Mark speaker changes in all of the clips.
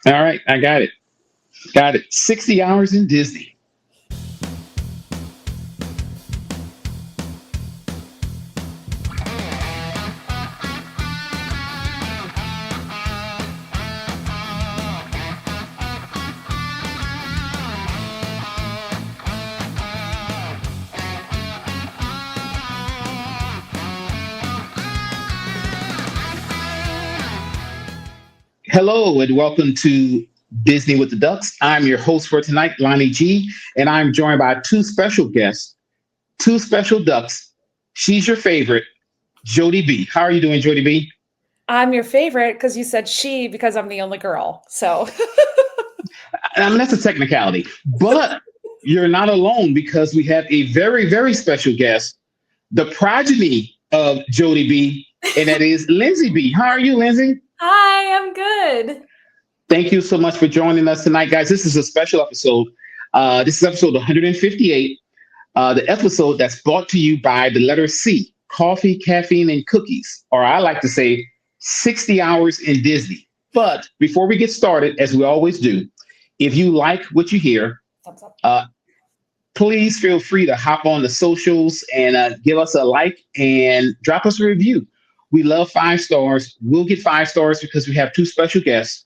Speaker 1: All right, I got it. Got it. 60 hours in Disney. Hello and welcome to Disney with the Ducks. I'm your host for tonight, Lonnie G, and I'm joined by two special guests, two special ducks. She's your favorite, Jody B. How are you doing, Jody B?
Speaker 2: I'm your favorite because you said she because I'm the only girl. So
Speaker 1: I mean, that's a technicality, but you're not alone because we have a very, very special guest, the progeny of Jody B, and that is Lindsay B. How are you, Lindsay?
Speaker 3: Hi, I'm good.
Speaker 1: Thank you so much for joining us tonight, guys. This is a special episode. This is episode 158, the episode that's brought to you by the letter C, coffee, caffeine, and cookies, or I like to say 60 hours in Disney. But before we get started, as we always do, if you like what you hear, please feel free to hop on the socials and give us a like and drop us a review. We love 5 stars. We'll get 5 stars because we have two special guests.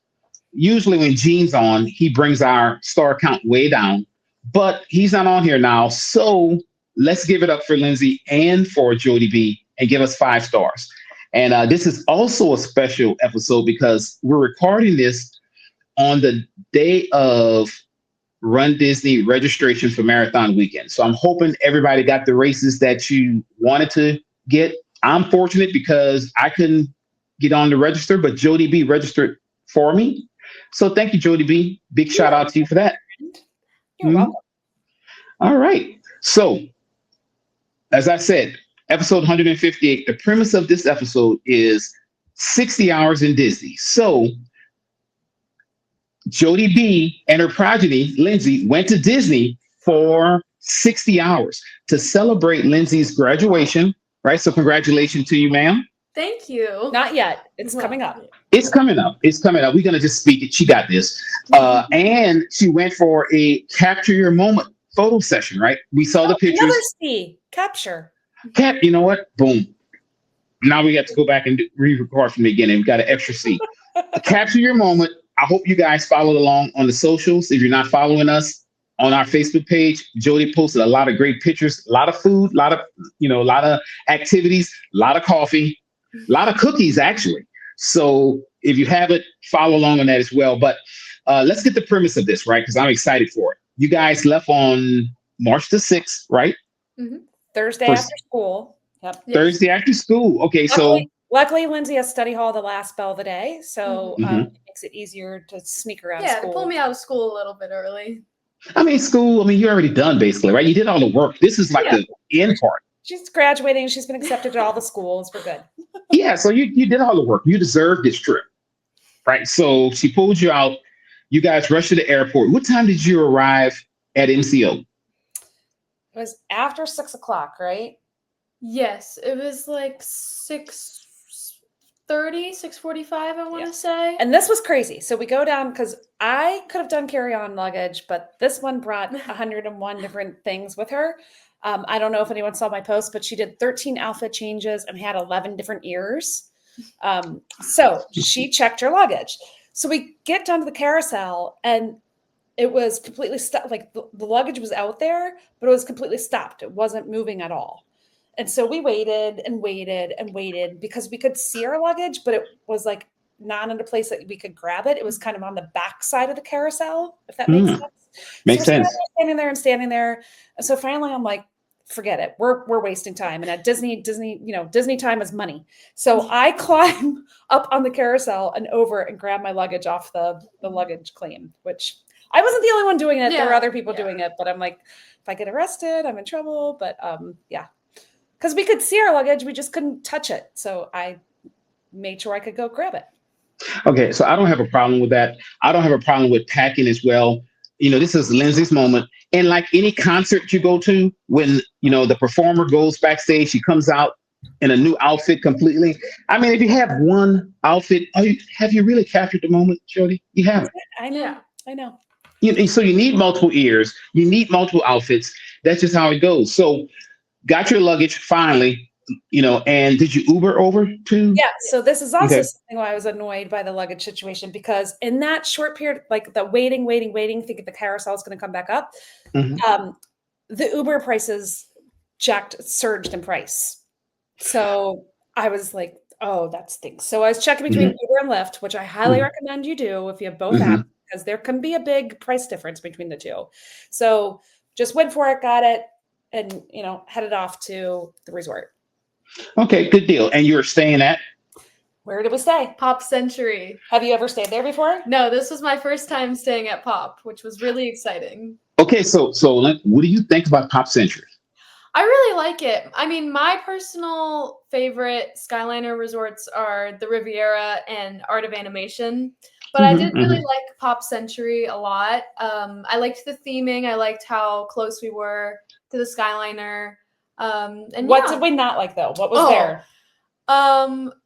Speaker 1: Usually when Gene's on, he brings our star count way down, but he's not on here now. So let's give it up for Lindsay and for Jody B and give us 5 stars. And this is also a special episode because we're recording this on the day of Run Disney registration for Marathon Weekend. So I'm hoping everybody got the races that you wanted to get. I'm fortunate because I couldn't get on the register, but Jody B registered for me. So thank you, Jody B. Big shout out to you for that.
Speaker 2: you're welcome.
Speaker 1: All right. So, as I said, episode 158, the premise of this episode is 60 hours in Disney. So, Jody B and her progeny, Lindsay, went to Disney for 60 hours to celebrate Lindsay's graduation, right? So, congratulations to you, ma'am.
Speaker 3: Thank you.
Speaker 2: Not yet. It's coming up.
Speaker 1: It's coming up. It's coming up. We're going to just speak it. She got this. And she went for a capture your moment photo session, right? We saw the pictures.
Speaker 2: Another C, capture.
Speaker 1: You know what? Boom. Now we got to go back and re-record from the beginning. We got an extra C. Capture your moment. I hope you guys followed along on the socials. If you're not following us on our Facebook page, Jody posted a lot of great pictures, a lot of food, a lot of activities, a lot of coffee, a lot of cookies, actually. So if you haven't, follow along on that as well. But let's get the premise of this, right? Because I'm excited for it. You guys left on March the 6th, right?
Speaker 2: Mm-hmm. Thursday after school. Yep.
Speaker 1: Thursday after school. Okay,
Speaker 2: luckily, Lindsay has study hall the last bell of the day, so it makes it easier to sneak around school.
Speaker 3: Yeah, to pull me out of school a little bit early.
Speaker 1: School, you're already done, basically, right? You did all the work. This is like the end part.
Speaker 2: She's graduating. She's been accepted to all the schools. We're good.
Speaker 1: Yeah, so you did all the work. You deserve this trip, right? So she pulled you out. You guys rushed to the airport. What time did you arrive at MCO?
Speaker 2: It was after 6:00, right?
Speaker 3: Yes, it was like 6:30, 6:45, I want to say.
Speaker 2: And this was crazy. So we go down because I could have done carry-on luggage, but this one brought 101 different things with her. I don't know if anyone saw my post, but she did 13 outfit changes and had 11 different ears. So she checked her luggage. So we get down to the carousel and it was completely stopped. Like the luggage was out there, but it was completely stopped. It wasn't moving at all. And so we waited and waited and waited because we could see our luggage, but it was like not in a place that we could grab it. It was kind of on the back side of the carousel, if that makes sense.
Speaker 1: Makes sense.
Speaker 2: Standing there. And so finally I'm like, forget it. We're wasting time. And at Disney, Disney time is money. So I climb up on the carousel and over and grab my luggage off the luggage claim, which I wasn't the only one doing it. Yeah, there were other people doing it, but I'm like, if I get arrested, I'm in trouble. But because we could see our luggage, we just couldn't touch it. So I made sure I could go grab it.
Speaker 1: Okay, so I don't have a problem with that. I don't have a problem with packing as well. This is Lindsay's moment. And like any concert you go to, when, the performer goes backstage, she comes out, in a new outfit completely. I mean, if you have one outfit, have you really captured the moment, Jody? You haven't.
Speaker 2: I know.
Speaker 3: Yeah.
Speaker 2: I know.
Speaker 1: So you need multiple ears. You need multiple outfits. That's just how it goes. So got your luggage finally, and did you Uber over to?
Speaker 2: Yeah. So this is also
Speaker 1: Okay.
Speaker 2: something why I was annoyed by the luggage situation because in that short period, like the waiting, thinking the carousel is going to come back up,
Speaker 1: Mhm.
Speaker 2: the Uber prices surged in price. So I was like, oh, that stinks. So I was checking between Uber and Lyft, which I highly
Speaker 1: Mhm.
Speaker 2: recommend you do if you have both apps,
Speaker 1: Mhm.
Speaker 2: because there can be a big price difference between the two. So just went for it, got it, and headed off to the resort.
Speaker 1: Okay, good deal. And you're staying at?
Speaker 2: Where did we stay?
Speaker 3: Pop Century.
Speaker 2: Have you ever stayed there before?
Speaker 3: No, this was my first time staying at Pop, which was really exciting.
Speaker 1: Okay, so what do you think about Pop Century?
Speaker 3: I really like it. I mean, my personal favorite Skyliner resorts are the Riviera and Art of Animation, but I did really like Pop Century a lot. I liked the theming. I liked how close we were to the Skyliner. And
Speaker 2: What
Speaker 3: yeah.
Speaker 2: did we not like though? What was there?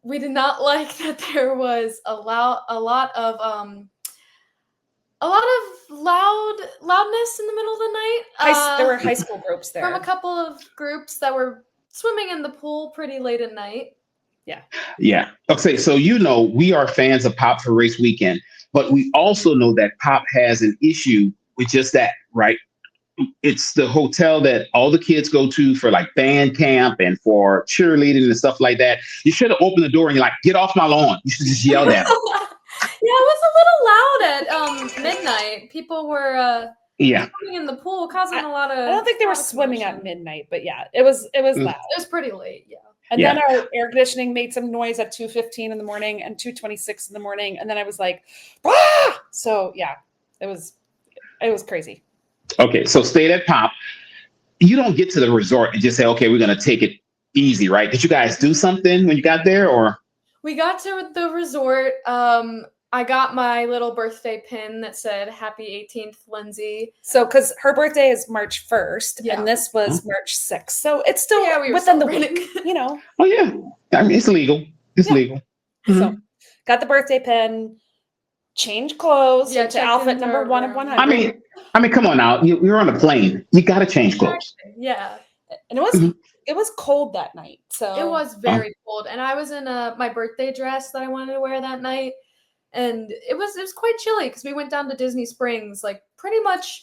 Speaker 3: We did not like that there was a lot of loudness in the middle of the night.
Speaker 2: There were high school groups there.
Speaker 3: From a couple of groups that were swimming in the pool pretty late at night.
Speaker 1: Yeah. Okay, so we are fans of Pop for race weekend, but we also know that Pop has an issue with just that, right? It's the hotel that all the kids go to for like band camp and for cheerleading and stuff like that. You should have opened the door and you're like, get off my lawn. You should just yell at them.
Speaker 3: Yeah, it was a little loud at midnight. People were swimming in the pool, causing a lot of.
Speaker 2: I don't think they were swimming at midnight, but yeah, it was loud.
Speaker 3: It was pretty late, yeah.
Speaker 2: And then our air conditioning made some noise at 2:15 in the morning and 2:26 in the morning, and then I was like, ah! So yeah, it was crazy.
Speaker 1: Okay, so stayed at Pop. You don't get to the resort and just say, okay, we're going to take it easy, right? Did you guys do something when you got there, or?
Speaker 3: We got to the resort. I got my little birthday pin that said "Happy 18th, Lindsay."
Speaker 2: So, because her birthday is March 1st, and this was March 6th, so it's still within the week,
Speaker 1: Oh yeah, I mean it's legal. It's legal.
Speaker 2: So, got the birthday pin, changed clothes to outfit number 1 of 100.
Speaker 1: I mean, come on now. You're on a plane. You got to change clothes.
Speaker 3: Yeah,
Speaker 2: and it was cold that night. So
Speaker 3: it was very cold, and I was in my birthday dress that I wanted to wear that night. And it was quite chilly because we went down to Disney Springs like pretty much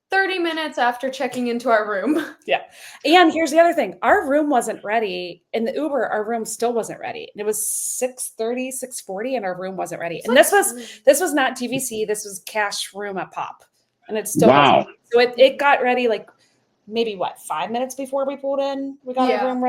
Speaker 3: 30 minutes after checking into our room.
Speaker 2: Yeah. And here's the other thing. Our room wasn't ready. In the Uber, our room still wasn't ready. And it was 6:30, 6:40, and our room wasn't ready. And this was not TVC. This was cash room at Pop. And it still wasn't ready. So it got ready like maybe 5 minutes before we pulled in. We got a room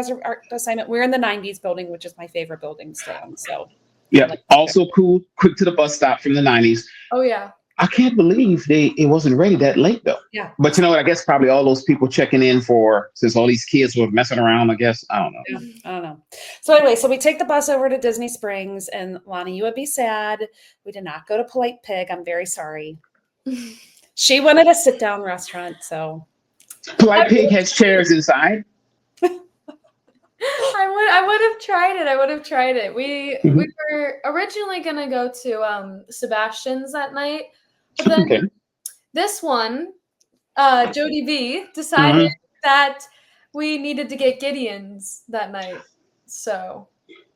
Speaker 2: assignment. We're in the 90s building, which is my favorite building to stay on. So
Speaker 1: yeah, also cool, quick to the bus stop from the 90s.
Speaker 3: Oh, yeah.
Speaker 1: I can't believe it wasn't ready that late, though.
Speaker 2: Yeah.
Speaker 1: But you know what? I guess probably all those people checking in since all these kids were messing around, I guess. I don't know.
Speaker 2: Yeah, I don't know. So anyway, we take the bus over to Disney Springs, and Lonnie, you would be sad. We did not go to Polite Pig. I'm very sorry. She wanted a sit-down restaurant, so.
Speaker 1: Polite Pig has chairs inside.
Speaker 3: I would have tried it. We were originally gonna go to Sebastian's that night, but then this one, Jody V decided that we needed to get Gideon's that night, so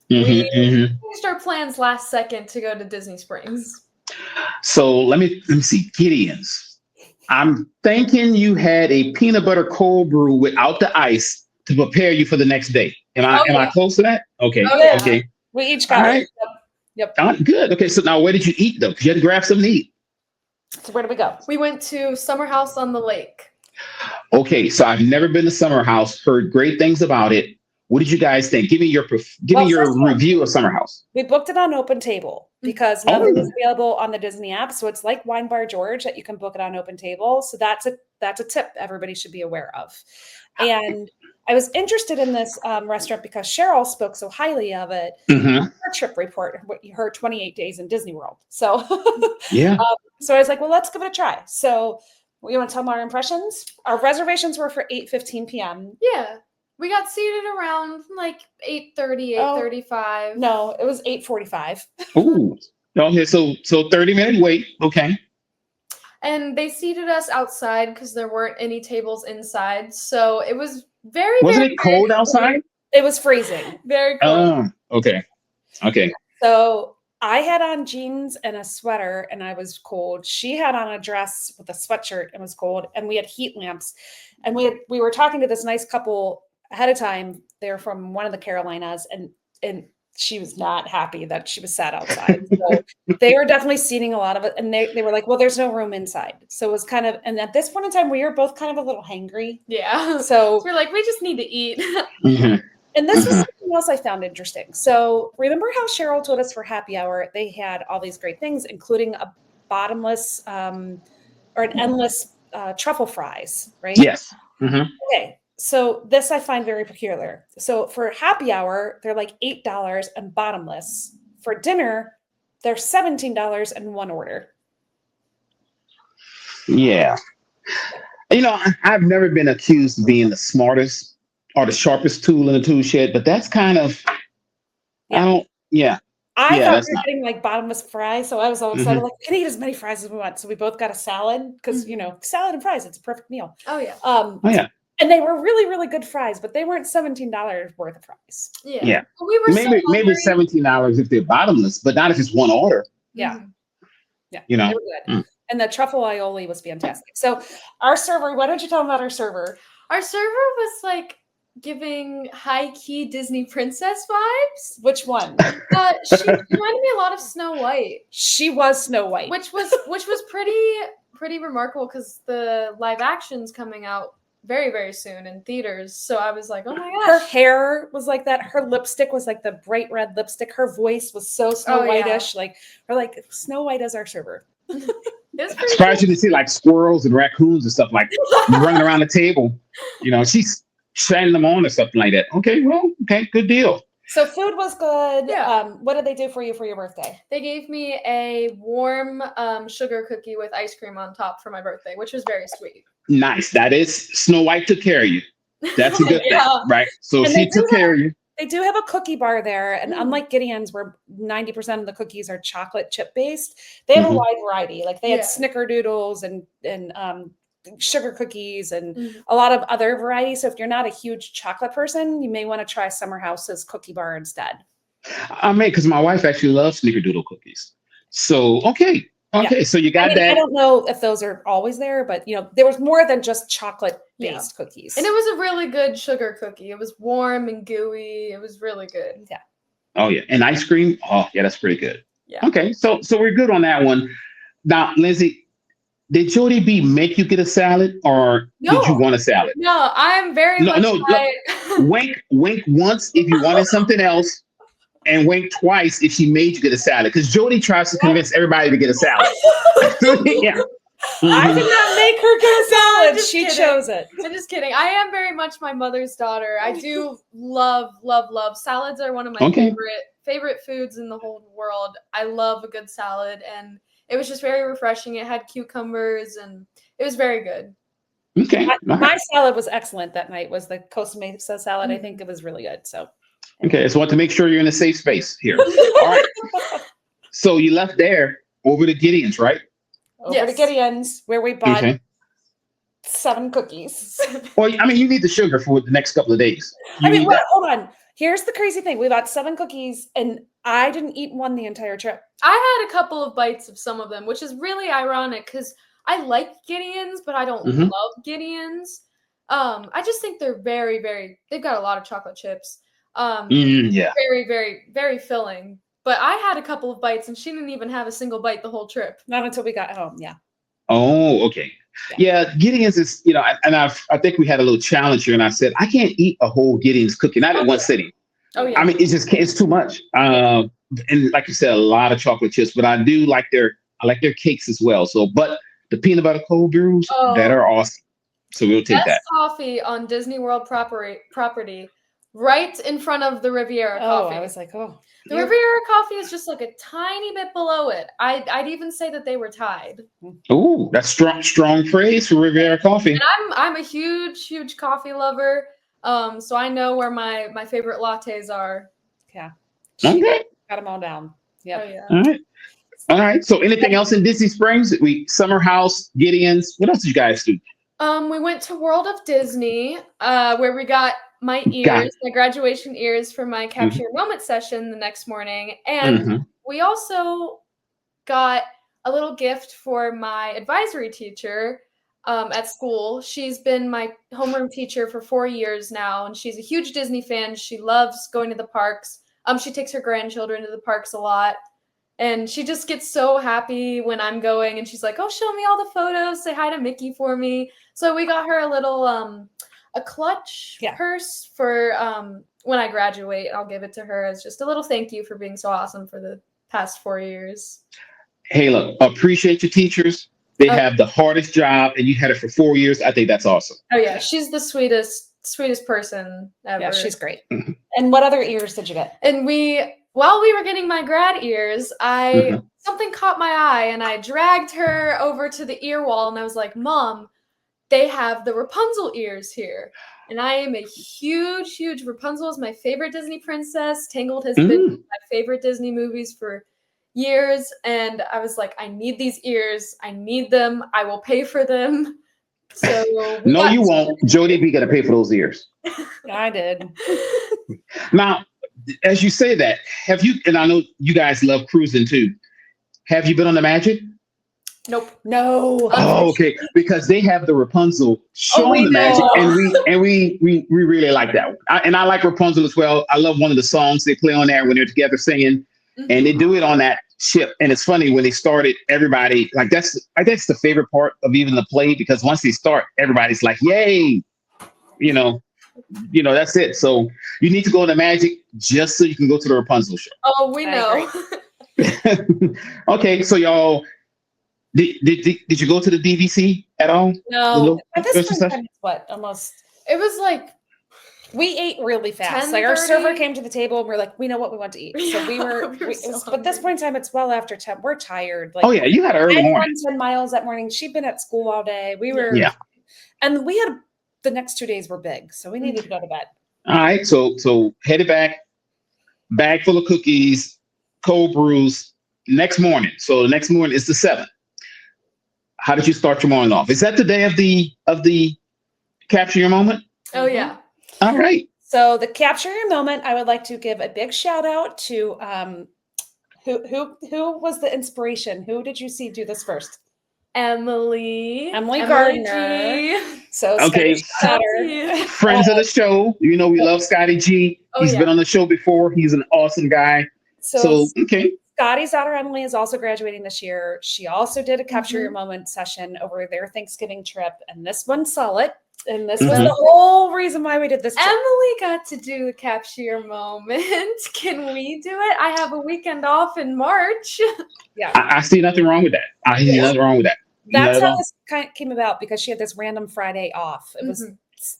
Speaker 3: we changed our plans last second to go to Disney Springs.
Speaker 1: So let me see, Gideon's. I'm thinking you had a peanut butter cold brew without the ice to prepare you for the next day. Am I close to that? Okay.
Speaker 2: Oh, yeah.
Speaker 1: Okay.
Speaker 2: We each got it. Yep.
Speaker 1: Good. Okay. So now where did you eat though? Because you had to grab something to eat.
Speaker 2: So where did we go?
Speaker 3: We went to Summer House on the Lake.
Speaker 1: Okay. So I've never been to Summer House, heard great things about it. What did you guys think? Give me your review of Summer House.
Speaker 2: We booked it on Open Table because nothing is available on the Disney app. So it's like Wine Bar George that you can book it on Open Table. So that's a tip everybody should be aware of. And I was interested in this restaurant because Cheryl spoke so highly of it. Her trip report, her 28 days in Disney World. So so I was like, well, let's give it a try. So you want to tell them our impressions? Our reservations were for 8:15 p.m.
Speaker 3: Yeah. We got seated around like 8:30, 8:35.
Speaker 2: No, it was 8:45.
Speaker 1: Ooh. Okay, so 30-minute wait. Okay.
Speaker 3: And they seated us outside because there weren't any tables inside. So it was very,
Speaker 1: Wasn't
Speaker 3: very,
Speaker 1: it cold
Speaker 3: very,
Speaker 1: outside?
Speaker 2: It was freezing.
Speaker 3: very cold.
Speaker 1: Okay. Okay.
Speaker 2: So I had on jeans and a sweater and I was cold. She had on a dress with a sweatshirt and was cold. And we had heat lamps. And we were talking to this nice couple ahead of time. They're from one of the Carolinas, and she was not happy that she was sat outside. So they were definitely seating a lot of it. And they were like, well, there's no room inside. So it was kind of, and at this point in time, we were both kind of a little hangry.
Speaker 3: Yeah.
Speaker 2: So
Speaker 3: we're like, we just need to eat.
Speaker 1: Mm-hmm.
Speaker 2: And this was something else I found interesting. So remember how Cheryl told us for happy hour, they had all these great things, including a bottomless or an endless truffle fries, right?
Speaker 1: Yes. Mm-hmm.
Speaker 2: Okay. So this I find very peculiar. So for happy hour, they're like $8 and bottomless. For dinner, they're $17 in one order.
Speaker 1: Yeah. I've never been accused of being the smartest or the sharpest tool in the tool shed, but that's kind of, I thought we were getting like bottomless fries. So I was all excited, like, we can eat as many fries as we want. So we both got a salad because, salad and fries, it's a perfect meal.
Speaker 3: Oh, yeah.
Speaker 2: And they were really, really good fries, but they weren't $17 worth of fries.
Speaker 1: Yeah.
Speaker 3: Well, we were
Speaker 1: maybe $17 if they're bottomless, but not if it's one order.
Speaker 2: Yeah. Yeah.
Speaker 1: They
Speaker 2: were good. And the truffle aioli was fantastic. So our server, why don't you tell them about our server?
Speaker 3: Our server was like giving high-key Disney princess vibes.
Speaker 2: Which one?
Speaker 3: She reminded me a lot of Snow White.
Speaker 2: She was Snow White.
Speaker 3: Which was pretty remarkable because the live action's coming out very, very soon in theaters. So I was like, oh my gosh.
Speaker 2: Her hair was like that. Her lipstick was like the bright red lipstick. Her voice was so Snow White-ish. Yeah. Like Snow White as our server.
Speaker 1: I'm surprised you didn't see like squirrels and raccoons and stuff like running around the table. She's shining them on or something like that. Okay, good deal.
Speaker 2: So food was good.
Speaker 3: Yeah.
Speaker 2: What did they do for you for your birthday?
Speaker 3: They gave me a warm sugar cookie with ice cream on top for my birthday, which was very sweet. Nice.
Speaker 1: That is, Snow White took care of you. That's a good thing, right? So she took care of you.
Speaker 2: They do have a cookie bar there, and unlike Gideon's, where 90% of the cookies are chocolate chip based, they have a wide variety. Like they had snickerdoodles and sugar cookies and a lot of other varieties. So if you're not a huge chocolate person, you may want to try Summer House's cookie bar instead.
Speaker 1: Because my wife actually loves snickerdoodle cookies. So okay. So you got that.
Speaker 2: I don't know if those are always there, but there was more than just chocolate based cookies.
Speaker 3: And it was a really good sugar cookie. It was warm and gooey. It was really good.
Speaker 2: Yeah.
Speaker 1: Oh yeah. And ice cream. Oh yeah, that's pretty good.
Speaker 3: Yeah.
Speaker 1: Okay. So we're good on that one. Now, Lindsay, did Jody B make you get a salad or did you want a salad?
Speaker 3: No, I'm very much
Speaker 1: wink once if you wanted something else. And wink twice if she made you get a salad, because Jody tries to convince everybody to get a salad. Yeah.
Speaker 2: I did not make her get a salad. She chose it.
Speaker 3: I'm just kidding. I am very much my mother's daughter. I do love salads. Are one of my favorite foods in the whole world. I love a good salad, and it was just very refreshing. It had cucumbers, and it was very good.
Speaker 1: Okay.
Speaker 2: My salad was excellent that night. Was the Costa Mesa salad? I think it was really good. So.
Speaker 1: Okay, so I want to make sure you're in a safe space here. All right. So you left there over to Gideon's, right?
Speaker 2: Over to Gideon's, where we bought 7 cookies.
Speaker 1: Well, you need the sugar for the next couple of days.
Speaker 2: Hold on. Here's the crazy thing. We bought 7 cookies, and I didn't eat one the entire trip.
Speaker 3: I had a couple of bites of some of them, which is really ironic because I like Gideon's, but I don't love Gideon's. I just think they're very, very, they've got a lot of chocolate chips. Very, very, very filling. But I had a couple of bites and she didn't even have a single bite the whole trip.
Speaker 2: Not until we got home. Yeah.
Speaker 1: Oh, okay. Yeah, Gideon's is, I think we had a little challenge here, and I said, I can't eat a whole Gideon's cookie, not in one sitting.
Speaker 3: Oh, yeah.
Speaker 1: It's too much. And like you said, a lot of chocolate chips, but I do like their cakes as well. So, but the peanut butter cold brews, that are awesome. So we'll take that.
Speaker 3: Coffee on Disney World property. Right in front of the Riviera Coffee.
Speaker 2: I was like,
Speaker 3: the Riviera Coffee is just like a tiny bit below it. I'd even say that they were tied.
Speaker 1: Oh, that's strong praise for Riviera Coffee.
Speaker 3: And I'm a huge coffee lover. So I know where my favorite lattes are.
Speaker 2: Yeah.
Speaker 1: Okay.
Speaker 2: Got them all down. Yep.
Speaker 3: Oh yeah.
Speaker 1: All right. All right. So anything else in Disney Springs? Summer House, Gideon's. What else did you guys do?
Speaker 3: We went to World of Disney, where we got my
Speaker 1: Got
Speaker 3: ears, my graduation ears for my
Speaker 1: it.
Speaker 3: Capture Your Moment session the next morning. And
Speaker 1: Mm-hmm.
Speaker 3: we also got a little gift for my advisory teacher at school. She's been my homeroom teacher for 4 years now, and she's a huge Disney fan. She loves going to the parks. She takes her grandchildren to the parks a lot. And she just gets so happy when I'm going, and she's like, "Oh, show me all the photos. Say hi to Mickey for me." So we got her a little a clutch purse for when I graduate. I'll give it to her as just a little thank you for being so awesome for the past 4 years.
Speaker 1: Hey, look, appreciate your teachers. They have the hardest job, and you had it for 4 years. I think that's awesome.
Speaker 3: Oh yeah, she's the sweetest person ever.
Speaker 2: Yeah, she's great. And what other ears did you get?
Speaker 3: And while we were getting my grad ears, something caught my eye, and I dragged her over to the ear wall, and I was like, "Mom, they have the Rapunzel ears here." And I am a huge Rapunzel is my favorite Disney princess. Tangled has been my favorite Disney movies for years, and I was like, "I need these ears. I need them. I will pay for them." So
Speaker 1: no, you won't. Jody be gonna pay for those ears.
Speaker 2: I did.
Speaker 1: Now, as you say that, have you? And I know you guys love cruising too. Have you been on the Magic?
Speaker 3: Nope.
Speaker 2: No.
Speaker 1: Oh, okay. Because they have the Rapunzel show on the Magic, and we really like that one. I like Rapunzel as well. I love one of the songs they play on there when they're together singing, and they do it on that ship. And it's funny when they started, everybody that's the favorite part of even the play, because once they start, everybody's like, "Yay!" That's it. So you need to go to Magic just so you can go to the Rapunzel show.
Speaker 3: Oh, we know.
Speaker 1: Okay, so y'all, did you go to the DVC at all?
Speaker 2: No. At this point, it's what, almost?
Speaker 3: It was like
Speaker 2: we ate really fast. Like our server came to the table and we're like, we know what we want to eat. So we were. But at this point in time, it's well after 10. We're tired. Like,
Speaker 1: oh yeah, you had an early morning.
Speaker 2: 10 miles that morning. She'd been at school all day. We were.
Speaker 1: Yeah.
Speaker 2: And we had the next 2 days were big, so we needed to go to bed.
Speaker 1: All right, so headed back, bag full of cookies, cold brews. Next morning. So the next morning is the 7th. How did you start your morning off? Is that the day of the Capture Your Moment?
Speaker 3: Oh yeah.
Speaker 1: All right.
Speaker 2: So the Capture Your Moment, I would like to give a big shout out to who was the inspiration? Who did you see do this first?
Speaker 3: Emily
Speaker 2: Gardner.
Speaker 3: G.
Speaker 2: So
Speaker 1: okay, friends of the show. We love Scotty G. He's been on the show before. He's an awesome guy. So okay.
Speaker 2: Scotty's daughter Emily is also graduating this year. She also did a Capture Your Moment session over their Thanksgiving trip, and this one saw it. And this was the whole reason why we did this trip.
Speaker 3: Emily got to do the Capture Your Moment. Can we do it? I have a weekend off in March.
Speaker 2: Yeah,
Speaker 1: I see nothing wrong with that. I see nothing wrong with that.
Speaker 2: That's how this came about, because she had this random Friday off. It was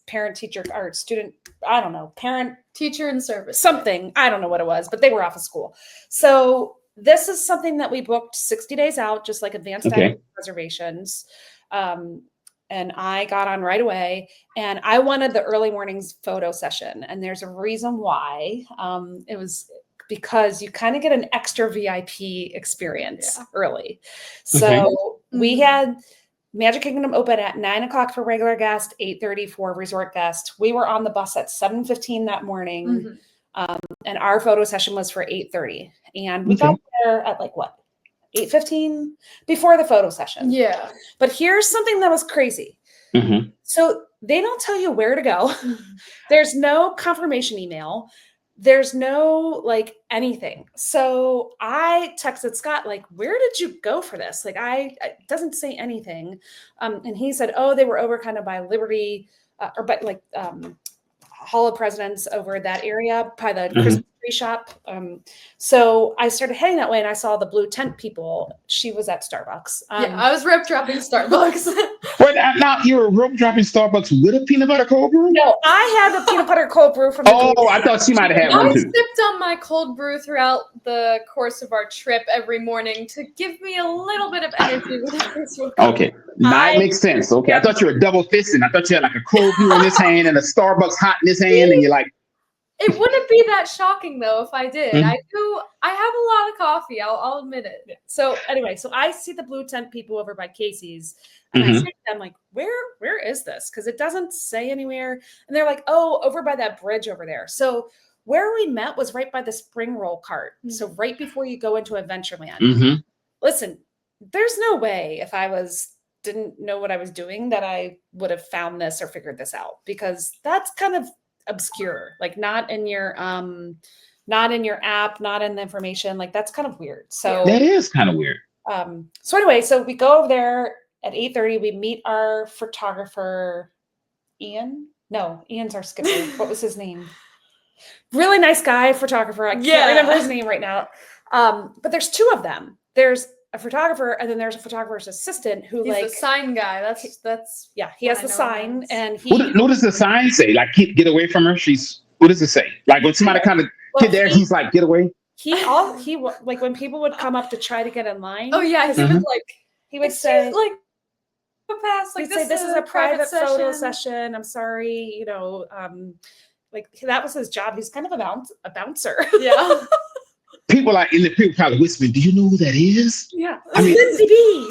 Speaker 2: parent teacher or student, I don't know, parent
Speaker 3: teacher in service,
Speaker 2: something. I don't know what it was, but they were off of school. So this is something that we booked 60 days out, just like advanced dining reservations. And I got on right away, and I wanted the early mornings photo session. And there's a reason why. It was because you kind of get an extra VIP experience early. So we had Magic Kingdom open at 9:00 for regular guest, 8:30 for resort guest. We were on the bus at 7:15 that morning. And our photo session was for 8:30. And we got there at 8:15 before the photo session.
Speaker 3: Yeah.
Speaker 2: But here's something that was crazy. So they don't tell you where to go. There's no confirmation email. There's no anything. So I texted Scott, where did you go for this? It doesn't say anything. And he said, oh, they were over kind of by Liberty Hall of Presidents over that area by the Christmas free shop. So I started heading that way, and I saw the blue tent people. She was at Starbucks.
Speaker 3: Yeah, I was rope dropping Starbucks.
Speaker 1: Wait, now you're rope dropping Starbucks with a peanut butter cold brew?
Speaker 2: No, I had the peanut butter cold brew from the
Speaker 1: Oh, I thought she might have had
Speaker 3: I
Speaker 1: one too.
Speaker 3: sipped on my cold brew throughout the course of our trip every morning to give me a little bit of energy when I first woke up.
Speaker 1: Okay, now it makes sense. Okay, I thought you were double fisting. I thought you had like a cold brew in this hand and a Starbucks hot in this hand, and you're like,
Speaker 3: It wouldn't be that shocking though if I did.
Speaker 1: Mhm.
Speaker 3: I have a lot of coffee. I'll admit it.
Speaker 2: Yeah. So anyway, so I see the blue tent people over by Casey's, and I
Speaker 1: Mhm.
Speaker 2: say to them, like, where is this? Because it doesn't say anywhere. And they're like, oh, over by that bridge over there. So where we met was right by the spring roll cart. So right before you go into Adventureland.
Speaker 1: mm-hmm.
Speaker 2: Listen, there's no way if I didn't know what I was doing that I would have found this or figured this out, because that's kind of obscure, like not in your app, not in the information, like that's kind of weird. So
Speaker 1: That is kind of weird.
Speaker 2: so anyway, so we go over there at 8:30. We meet our photographer, Ian. No, Ian's our skipper. What was his name? Really nice guy, photographer. I can't remember his name right now. But there's two of them. There's a photographer, and then there's a photographer's assistant who
Speaker 3: He's the sign guy. That's
Speaker 2: yeah, he has the sign, and
Speaker 1: What does the sign say? Like, get away from her. What does it say? Like when somebody kind of get there, he's like, get away.
Speaker 2: He like when people would come up to try to get in line.
Speaker 3: Oh yeah,
Speaker 2: he would say
Speaker 3: like pass, like
Speaker 2: he'd say, this is a private photo session. I'm sorry, like that was his job. He's kind of a bouncer.
Speaker 3: Yeah.
Speaker 1: People probably whispering, do you know who that is?
Speaker 2: Yeah.
Speaker 1: I mean,
Speaker 2: Lindsay B.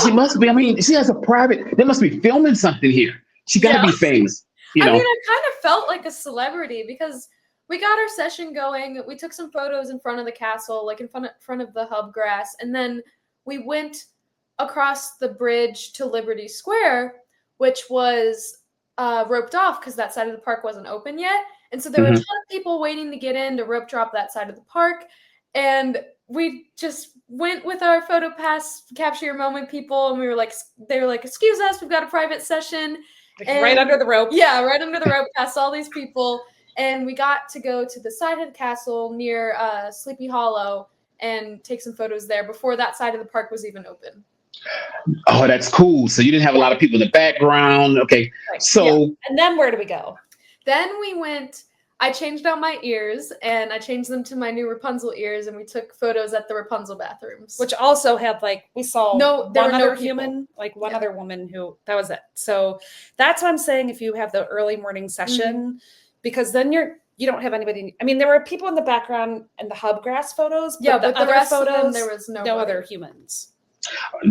Speaker 1: She must be. I mean, she has a private. They must be filming something here. She got to be famous.
Speaker 3: I mean, I kind of felt like a celebrity because we got our session going. We took some photos in front of the castle, like in front of the hub grass, and then we went across the bridge to Liberty Square, which was roped off because that side of the park wasn't open yet. And so there were a ton of people waiting to get in to rope drop that side of the park. And we just went with our photo pass, capture your moment people. And they were like, excuse us, we've got a private session.
Speaker 2: And, right under the rope.
Speaker 3: Yeah, right under the rope, past all these people. And we got to go to the side of the castle near Sleepy Hollow and take some photos there before that side of the park was even open.
Speaker 1: Oh, that's cool. So you didn't have a lot of people in the background. Okay.
Speaker 2: Right.
Speaker 1: So.
Speaker 2: And then where do we go?
Speaker 3: Then I changed out my ears and I changed them to my new Rapunzel ears, and we took photos at the Rapunzel bathrooms.
Speaker 2: Which also had we saw one other human, one
Speaker 3: Yeah.
Speaker 2: other woman that was it. So that's what I'm saying. If you have the early morning session, because then you don't have anybody. I mean, there were people in the background in the hub grass photos, but the other
Speaker 3: rest
Speaker 2: photos,
Speaker 3: of them, there was no
Speaker 2: other humans.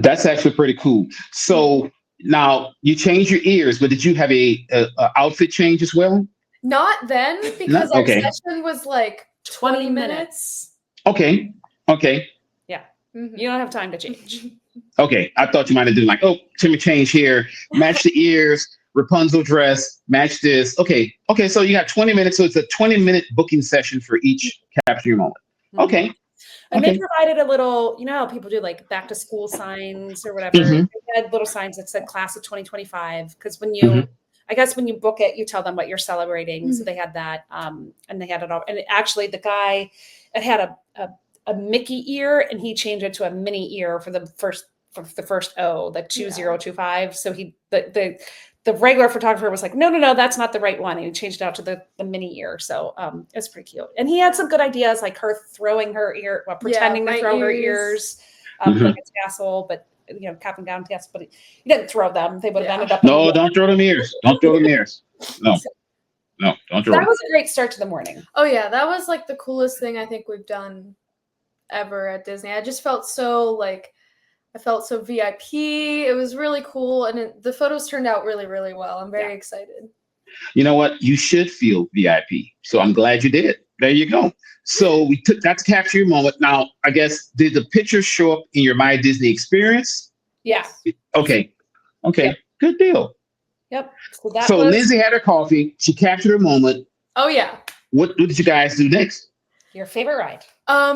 Speaker 1: That's actually pretty cool. So now you changed your ears, but did you have a outfit change as well?
Speaker 3: Not then, because our session was like 20 minutes.
Speaker 1: Okay.
Speaker 2: Yeah. Mm-hmm. You don't have time to change.
Speaker 1: Okay. I thought you might have done Timmy change here, match the ears, Rapunzel dress, match this. Okay. So you got 20 minutes. So it's a 20-minute booking session for each capture your moment. Okay.
Speaker 2: And they provided a little, how people do back to school signs or whatever.
Speaker 1: Mm-hmm.
Speaker 2: They had little signs that said class of 2025. Because when you, I guess when you book it, you tell them what you're celebrating. So they had that, and they had it all. And actually, the guy, it had a Mickey ear, and he changed it to a mini ear for the first O, the 2025. So the regular photographer was like, no, that's not the right one. And he changed it out to the mini ear. So it's pretty cute. And he had some good ideas, like her throwing her ear, pretending to throw her ears, like a tassel, but cap and gown tassel. But he didn't throw them. They would have ended up.
Speaker 1: No, don't throw them ears. Don't throw them ears. No, don't throw them.
Speaker 2: That was a great start to the morning.
Speaker 3: Oh yeah, that was the coolest thing I think we've done ever at Disney. I just felt so I felt so VIP. It was really cool. And the photos turned out really, really well. I'm very excited.
Speaker 1: You know what? You should feel VIP. So I'm glad you did. There you go. So we took that to capture your moment. Now, I guess, did the pictures show up in your My Disney experience?
Speaker 2: Yeah.
Speaker 1: Okay.
Speaker 2: Yep.
Speaker 1: Good deal.
Speaker 2: Yep.
Speaker 1: So Lindsay had her coffee. She captured her moment.
Speaker 3: Oh, yeah.
Speaker 1: What did you guys do next?
Speaker 2: Your favorite ride?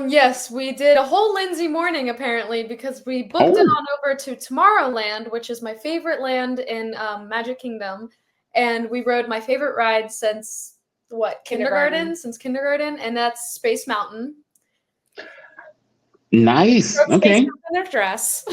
Speaker 3: Yes, we did a whole Lindsay morning apparently because we booked it on over to Tomorrowland, which is my favorite land in Magic Kingdom, and we rode my favorite ride since kindergarten, since kindergarten, and that's Space Mountain.
Speaker 1: Nice. Okay.
Speaker 2: In their dress.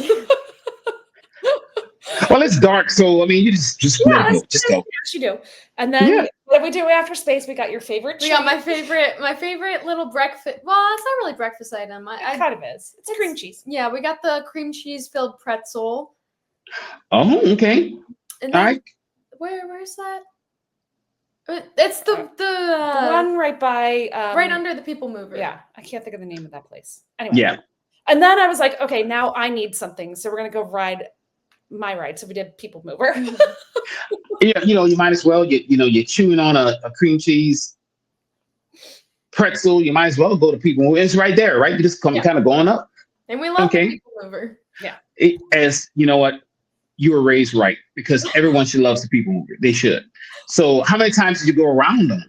Speaker 1: Well, it's dark, so I mean, you just let it go. Just go.
Speaker 2: Yes, you do. And then what did we do after Space? We got your favorite.
Speaker 3: We got my favorite little breakfast. Well, it's not really a breakfast item.
Speaker 2: It kind of is. It's cream cheese.
Speaker 3: Yeah, we got the cream cheese filled pretzel.
Speaker 1: Oh, okay.
Speaker 3: And then, all right. Where's that? It's the
Speaker 2: one right by
Speaker 3: right under the People Mover.
Speaker 2: Yeah, I can't think of the name of that place. Anyway.
Speaker 1: Yeah.
Speaker 2: And then I was like, okay, now I need something, so we're gonna go ride my ride. So we did People Mover.
Speaker 1: Yeah, you might as well you're chewing on a cream cheese pretzel. You might as well go to People Mover. It's right there, right? You just kind of going up.
Speaker 3: And we love the People Mover.
Speaker 2: Yeah.
Speaker 1: As you know what, you were raised right because everyone should love the People Mover. They should. So how many times did you go around them?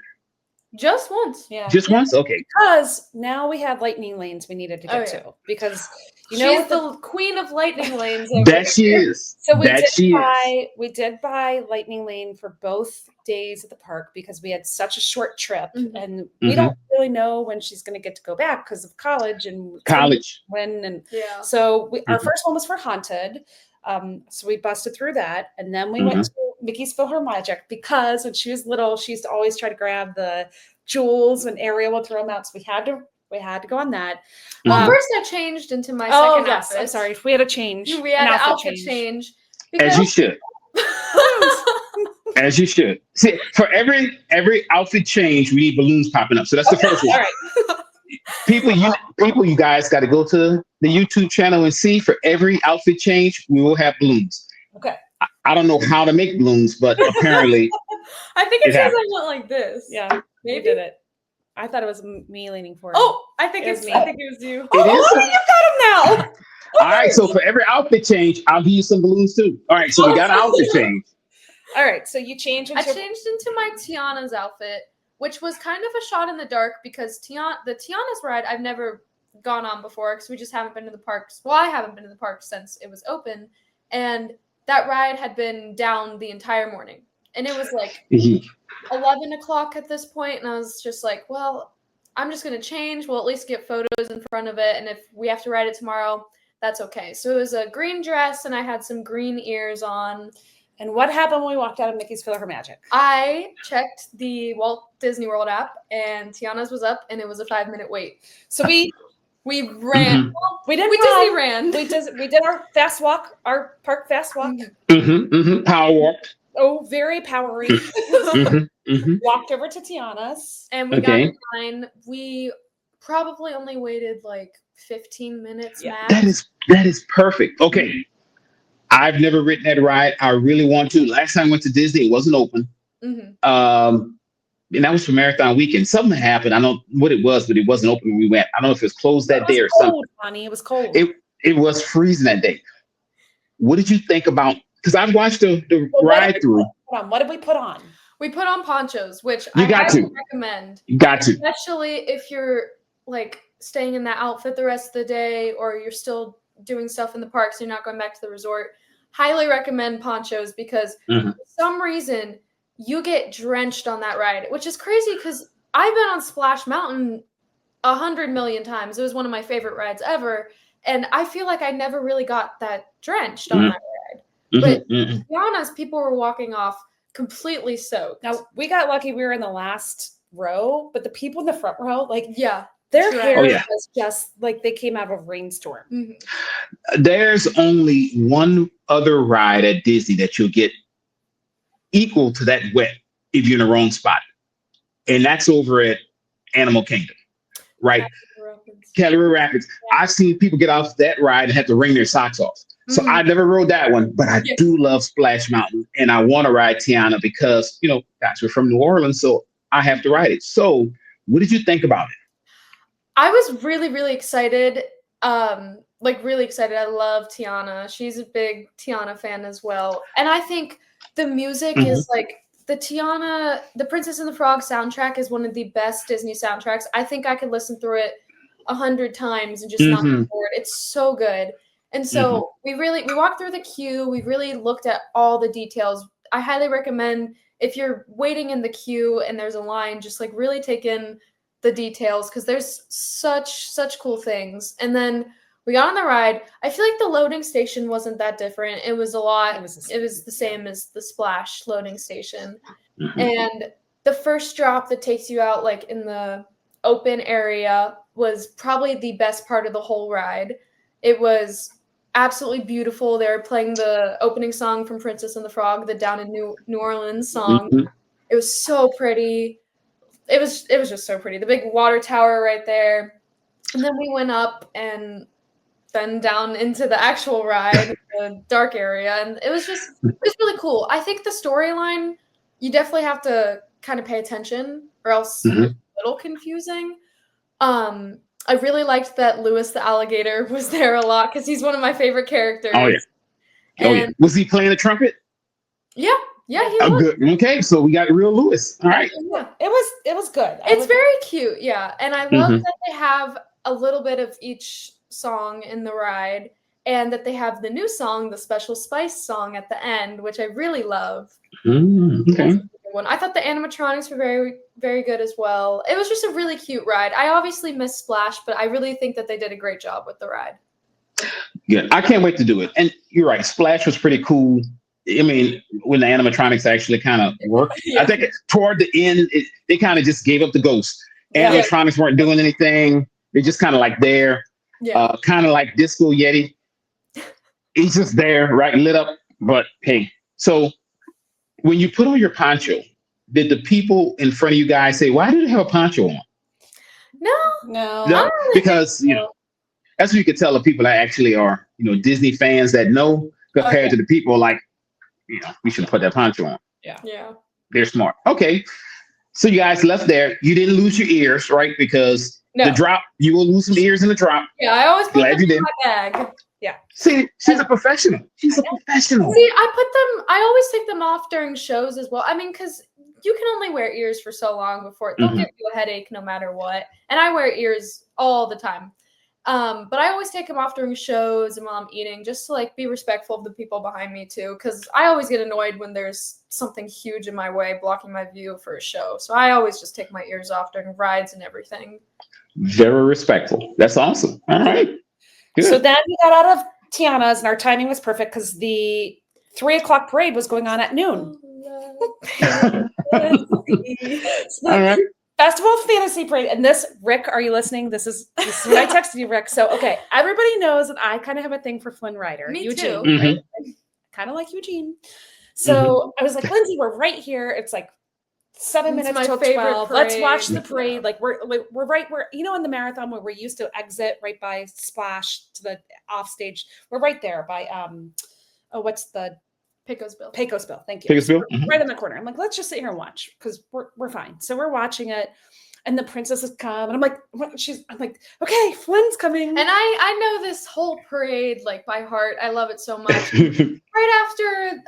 Speaker 3: Just once.
Speaker 2: Yeah.
Speaker 1: Just once? Okay.
Speaker 2: Because now we had lightning lanes we needed to get to. Because
Speaker 3: she's the queen of lightning lanes.
Speaker 1: That she is.
Speaker 2: So we did buy lightning lane for both days at the park because we had such a short trip and we don't really know when she's going to get to go back because of college and when and so our first one was for Haunted. So we busted through that, and then we went to Mickey's PhilharMagic because when she was little, she used to always try to grab the jewels when Ariel would throw them out. So we had to go on that.
Speaker 3: Well, first I changed into my second outfit.
Speaker 2: I'm sorry. We had a change.
Speaker 3: We had an outfit change.
Speaker 1: As you should. As you should. See, for every outfit change, we need balloons popping up. So that's the first one.
Speaker 2: All right.
Speaker 1: People, you guys got to go to the YouTube channel and see. For every outfit change, we will have balloons.
Speaker 2: Okay.
Speaker 1: I don't know how to make balloons, but apparently,
Speaker 3: I think it says I went like this.
Speaker 2: Yeah, maybe did it. I thought it was me leaning forward.
Speaker 3: Oh, I think it's me. I think it was you.
Speaker 1: It is.
Speaker 2: You got him now.
Speaker 1: All right. So for every outfit change, I'll give you some balloons too. All right. So we got an outfit change.
Speaker 2: All right. So you changed.
Speaker 3: I changed into my Tiana's outfit, which was kind of a shot in the dark because the Tiana's ride I've never gone on before because we just haven't been to the parks. Well, I haven't been to the park since it was open, and that ride had been down the entire morning, and it was like 11 o'clock at this point, and I was just like, well, I'm just gonna change. We'll at least get photos in front of it, and if we have to ride it tomorrow, that's okay. So it was a green dress, and I had some green ears on.
Speaker 2: And what happened when we walked out of Mickey's PhilharMagic?
Speaker 3: I checked the Walt Disney World app, and Tiana's was up, and it was a 5-minute wait. So we ran. Well, we Disney ran.
Speaker 2: We did our fast walk, our park fast walk.
Speaker 1: Power walk.
Speaker 2: Oh, very powery. Walked over to Tiana's,
Speaker 3: and we got in line. We probably only waited like 15 minutes max.
Speaker 1: That is perfect. Okay. I've never ridden that ride. I really want to. Last time I went to Disney, it wasn't open. And that was for Marathon Weekend. Something happened. I don't know what it was, but it wasn't open when we went. I don't know if it was closed that day or something.
Speaker 2: Honey, it was cold.
Speaker 1: It was freezing that day. What did you think about? Because I've watched the ride through.
Speaker 2: What did we put on?
Speaker 3: We put on ponchos, which
Speaker 1: I
Speaker 3: recommend.
Speaker 1: You got to.
Speaker 3: Especially if you're like staying in that outfit the rest of the day, or you're still doing stuff in the park, so you're not going back to the resort. Highly recommend ponchos because for some reason you get drenched on that ride, which is crazy because I've been on Splash Mountain 100 million times. It was one of my favorite rides ever, and I feel like I never really got that drenched on that ride. But to be honest, people were walking off completely soaked.
Speaker 2: Now we got lucky; we were in the last row, but the people in the front row, their hair was just like they came out of a rainstorm.
Speaker 1: There's only one other ride at Disney that you'll get equal to that wet if you're in the wrong spot. And that's over at Animal Kingdom, right? Calorie Rapids. Yeah. I've seen people get off that ride and have to wring their socks off. So I never rode that one, but I do love Splash Mountain. And I want to ride Tiana because, guys, we're from New Orleans, so I have to ride it. So what did you think about it?
Speaker 3: I was really, really excited. Really excited. I love Tiana. She's a big Tiana fan as well. And I think the music is the Tiana, the Princess and the Frog soundtrack is one of the best Disney soundtracks. I think I could listen through it 100 times and just not get bored. It's so good. And so we walked through the queue. We really looked at all the details. I highly recommend if you're waiting in the queue and there's a line, just like really take in the details because there's such cool things. And then we got on the ride. I feel like the loading station wasn't that different. It was the same as the Splash loading station.
Speaker 1: Mm-hmm.
Speaker 3: And the first drop that takes you out like in the open area was probably the best part of the whole ride. It was absolutely beautiful. They were playing the opening song from Princess and the Frog, the Down in New Orleans song.
Speaker 1: Mm-hmm.
Speaker 3: It was so pretty. It was just so pretty. The big water tower right there. And then we went up and then down into the actual ride, the dark area. And it was really cool. I think the storyline, you definitely have to kind of pay attention or else it's a little confusing. I really liked that Louis the alligator was there a lot because he's one of my favorite characters.
Speaker 1: Oh yeah. Was he playing the trumpet?
Speaker 3: Yeah, he was.
Speaker 1: Good. Okay, so we got real Louis. All right.
Speaker 2: Yeah, it was good.
Speaker 3: It's very cute, yeah. And I love that they have a little bit of each song in the ride and that they have the new song, the Special Spice song at the end, which I really love.
Speaker 1: Okay.
Speaker 3: I thought the animatronics were very, very good as well. It was just a really cute ride. I obviously missed Splash, but I really think that they did a great job with the ride.
Speaker 1: Good. I can't wait to do it. And you're right. Splash was pretty cool. I mean, when the animatronics actually kind of worked,
Speaker 3: Yeah.
Speaker 1: I think toward the end, they kind of just gave up the ghost. Animatronics weren't doing anything. They're just kind of like there, kind of like Disco Yeti. He's just there, right? Lit up. But hey, so when you put on your poncho, did the people in front of you guys say, why do they have a poncho on?
Speaker 3: No.
Speaker 1: Because, that's what you could tell the people that actually are, Disney fans that know compared to the people like, we should put that poncho on.
Speaker 3: Yeah.
Speaker 1: They're smart. Okay. So you guys left there. You didn't lose your ears, right? Because the drop, you will lose some ears in the drop.
Speaker 3: Yeah, I always put
Speaker 1: Glad
Speaker 3: them
Speaker 1: you
Speaker 3: in
Speaker 1: did.
Speaker 3: my bag.
Speaker 2: Yeah.
Speaker 1: See, she's a professional. She's a professional.
Speaker 3: See, I always take them off during shows as well. I mean, because you can only wear ears for so long before they'll give you a headache no matter what. And I wear ears all the time. But I always take them off during shows and while I'm eating, just to like be respectful of the people behind me too. Because I always get annoyed when there's something huge in my way blocking my view for a show. So I always just take my ears off during rides and everything.
Speaker 1: Very respectful. That's awesome. All right. Good.
Speaker 2: So then we got out of Tiana's and our timing was perfect because the 3:00 parade was going on at noon.
Speaker 1: All right.
Speaker 2: Festival of Fantasy Parade. And this, Rick, are you listening? This is what I texted you, Rick. So, okay, everybody knows that I kind of have a thing for Flynn Rider.
Speaker 3: Me
Speaker 2: Eugene,
Speaker 3: too.
Speaker 2: right? Kind of like Eugene. So I was like, Lindsay, we're right here. It's like 7 minutes till 12.
Speaker 3: Parade.
Speaker 2: Let's watch the parade. Like we're right where, in the marathon where we used to exit right by Splash to the off stage. We're right there by what's the
Speaker 3: Pecos Bill.
Speaker 2: Thank you.
Speaker 1: Pecos Bill.
Speaker 2: Right in the corner. I'm like, let's just sit here and watch because we're fine. So we're watching it, and the princesses come, and I'm like, okay, Flynn's coming.
Speaker 3: And I know this whole parade like by heart. I love it so much. Right after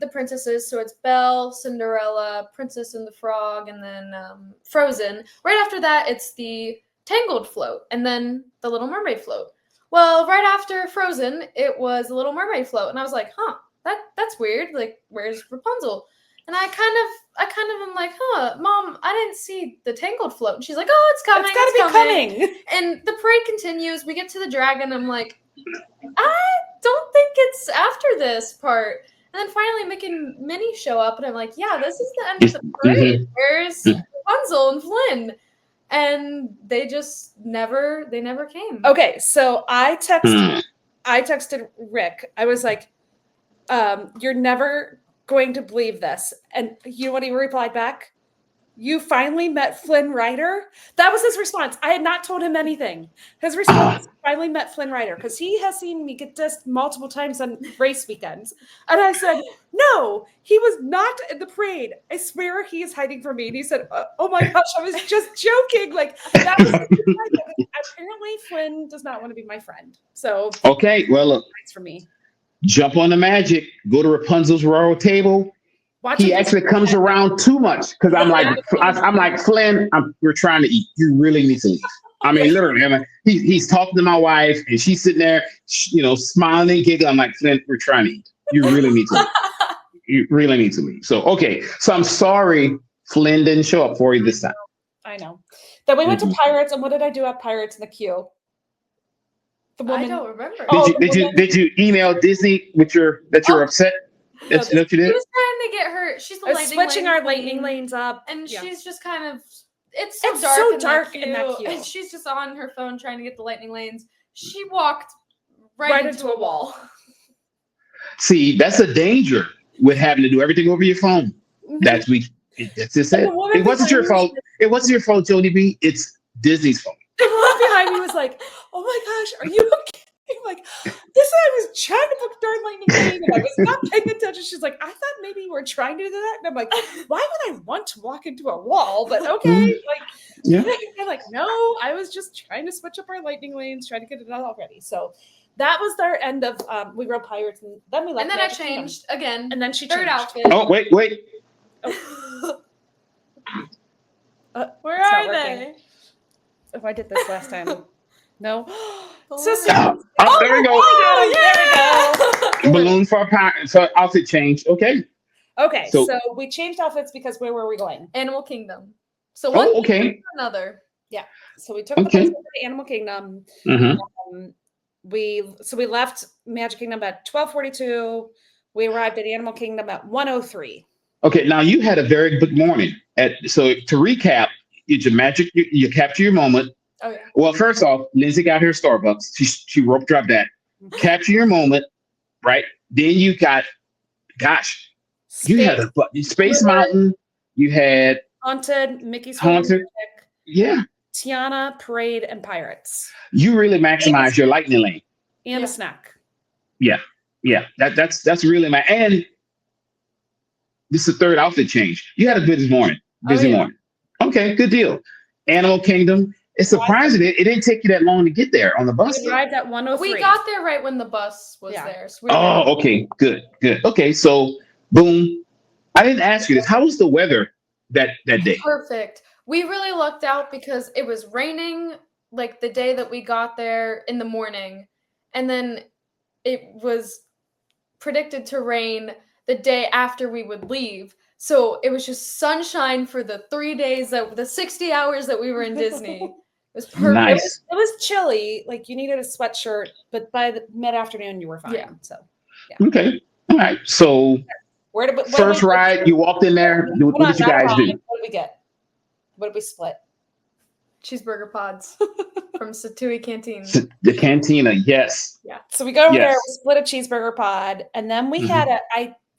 Speaker 3: the princesses, so it's Belle, Cinderella, Princess and the Frog, and then Frozen. Right after that, it's the Tangled float, and then the Little Mermaid float. Well, right after Frozen, it was the Little Mermaid float, and I was like, that's weird. Like, where's Rapunzel? And I kind of am like, Mom, I didn't see the Tangled float. And she's like, oh, it's coming.
Speaker 2: It's gotta be coming.
Speaker 3: And the parade continues. We get to the dragon. I'm like, I don't think it's after this part. And then finally Mick and Minnie show up, and I'm like, yeah, this is the end of the parade. Where's Rapunzel and Flynn? And they just never came.
Speaker 2: Okay, so I texted Rick. I was like, you're never going to believe this. And you know what he replied back? You finally met Flynn Rider? That was his response. I had not told him anything. His response, finally met Flynn Rider, because he has seen me get dissed multiple times on race weekends. And I said, no, he was not in the parade. I swear he is hiding from me. And he said, oh my gosh, I was just joking. Like, that was apparently Flynn does not want to be my friend. So
Speaker 1: okay, well, look,
Speaker 2: thanks for me.
Speaker 1: Jump on the magic. Go to Rapunzel's royal table. He actually comes around too much because I'm like Flynn. We're trying to eat. You really need to leave. I mean, literally. He's talking to my wife, and she's sitting there, smiling and giggling. I'm like, Flynn, we're trying to eat. You really need to leave. You really need to leave. So, okay. So I'm sorry Flynn didn't show up for you this time.
Speaker 2: I know. Then we went to
Speaker 1: Mhm.
Speaker 2: Pirates, and what did I do at Pirates in the queue? The
Speaker 3: I
Speaker 2: woman.
Speaker 3: don't remember.
Speaker 2: Oh,
Speaker 1: Did you email Disney that you're upset?
Speaker 2: No,
Speaker 1: That's what you
Speaker 3: She
Speaker 1: did?
Speaker 3: was trying to get her. She's the
Speaker 2: I was
Speaker 3: lightning
Speaker 2: switching
Speaker 3: lane
Speaker 2: our
Speaker 3: queen,
Speaker 2: lightning lanes up,
Speaker 3: and
Speaker 2: yeah.
Speaker 3: she's just kind of. It's
Speaker 2: It's
Speaker 3: dark,
Speaker 2: so
Speaker 3: in,
Speaker 2: dark
Speaker 3: that
Speaker 2: in that
Speaker 3: queue,
Speaker 2: queue.
Speaker 3: and she's just on her phone trying to get the lightning lanes. She walked
Speaker 2: Right
Speaker 3: right,
Speaker 2: into
Speaker 3: into
Speaker 2: a
Speaker 3: a wall.
Speaker 1: See, that's a danger with having to do everything over your phone.
Speaker 2: Mhm.
Speaker 1: That's just
Speaker 2: And
Speaker 1: it.
Speaker 2: the woman
Speaker 1: It wasn't
Speaker 2: behind
Speaker 1: your
Speaker 2: me
Speaker 1: fault. It wasn't your fault, Jody B. It's Disney's fault.
Speaker 2: The woman behind me was like, "Oh my gosh, are you okay?" I'm like, "This I was trying to book darn lightning lane, and I was not paying attention." She's like, "I thought maybe you were trying to do that," and I'm like, "Why would I want to walk into a wall?" But okay, like,
Speaker 1: Yeah.
Speaker 2: I'm like, "No, I was just trying to switch up our lightning lanes, trying to get it all ready." So that was our end of we rode Pirates, and then we left.
Speaker 3: And then I
Speaker 2: Magic Kingdom.
Speaker 3: changed again.
Speaker 2: And then she
Speaker 3: Third
Speaker 2: changed.
Speaker 3: outfit.
Speaker 1: Oh, wait.
Speaker 3: Where
Speaker 2: It's not
Speaker 3: are
Speaker 2: working.
Speaker 3: they?
Speaker 2: If I did this last time, no.
Speaker 3: Oh,
Speaker 2: Sister,
Speaker 1: there we go.
Speaker 2: Oh, there we go.
Speaker 1: Balloon for outfit change. Okay.
Speaker 2: Okay,
Speaker 1: So-
Speaker 2: so we changed outfits because where were we going?
Speaker 3: Animal Kingdom. So one
Speaker 1: Oh, okay.
Speaker 3: to another.
Speaker 2: So we took
Speaker 1: Okay.
Speaker 2: the bus to the Animal Kingdom.
Speaker 1: Mhm.
Speaker 2: We left Magic Kingdom at 12:42. We arrived at Animal Kingdom at 1:03.
Speaker 1: Okay. Now you had a very good morning. So to recap, you capture your moment.
Speaker 3: Oh yeah.
Speaker 1: Well, first off, Lindsay got her Starbucks. She rope dropped that. Capture your moment, right? Then you got, you had a Space Mountain. You had
Speaker 2: Haunted, Mickey's
Speaker 1: Haunted.
Speaker 2: Magic,
Speaker 1: Yeah.
Speaker 2: Tiana, Parade, and Pirates,
Speaker 1: You really maximize your lightning lane.
Speaker 2: and
Speaker 3: Yeah.
Speaker 2: a snack.
Speaker 1: Yeah. That's really and this is the third outfit change. You had a busy morning.
Speaker 2: yeah.
Speaker 1: Okay, good deal. Animal Kingdom. It's surprising it didn't take you that long to get there on the bus.
Speaker 2: We arrived at 1:03.
Speaker 3: We got there right when the bus was
Speaker 2: Yeah.
Speaker 3: there. So we were there.
Speaker 1: Oh, okay, good. Okay, so boom. I didn't ask you this. How was the weather that day?
Speaker 3: Perfect. We really lucked out because it was raining like the day that we got there in the morning, and then it was predicted to rain the day after we would leave. So it was just sunshine for the 3 days the 60 hours that we were in Disney. It was perfect.
Speaker 1: Nice.
Speaker 2: It was chilly, like you needed a sweatshirt, but by the mid-afternoon you were fine.
Speaker 3: Yeah.
Speaker 2: So
Speaker 1: Okay. All right. So first ride, you walked in there. What did you guys do?
Speaker 2: What did we get? What did we split?
Speaker 3: Cheeseburger pods from Satui Canteen.
Speaker 1: The cantina, yes.
Speaker 2: Yeah. So we go over there,
Speaker 1: Yes.
Speaker 2: we split a cheeseburger pod, and then we
Speaker 1: Mhm.
Speaker 2: had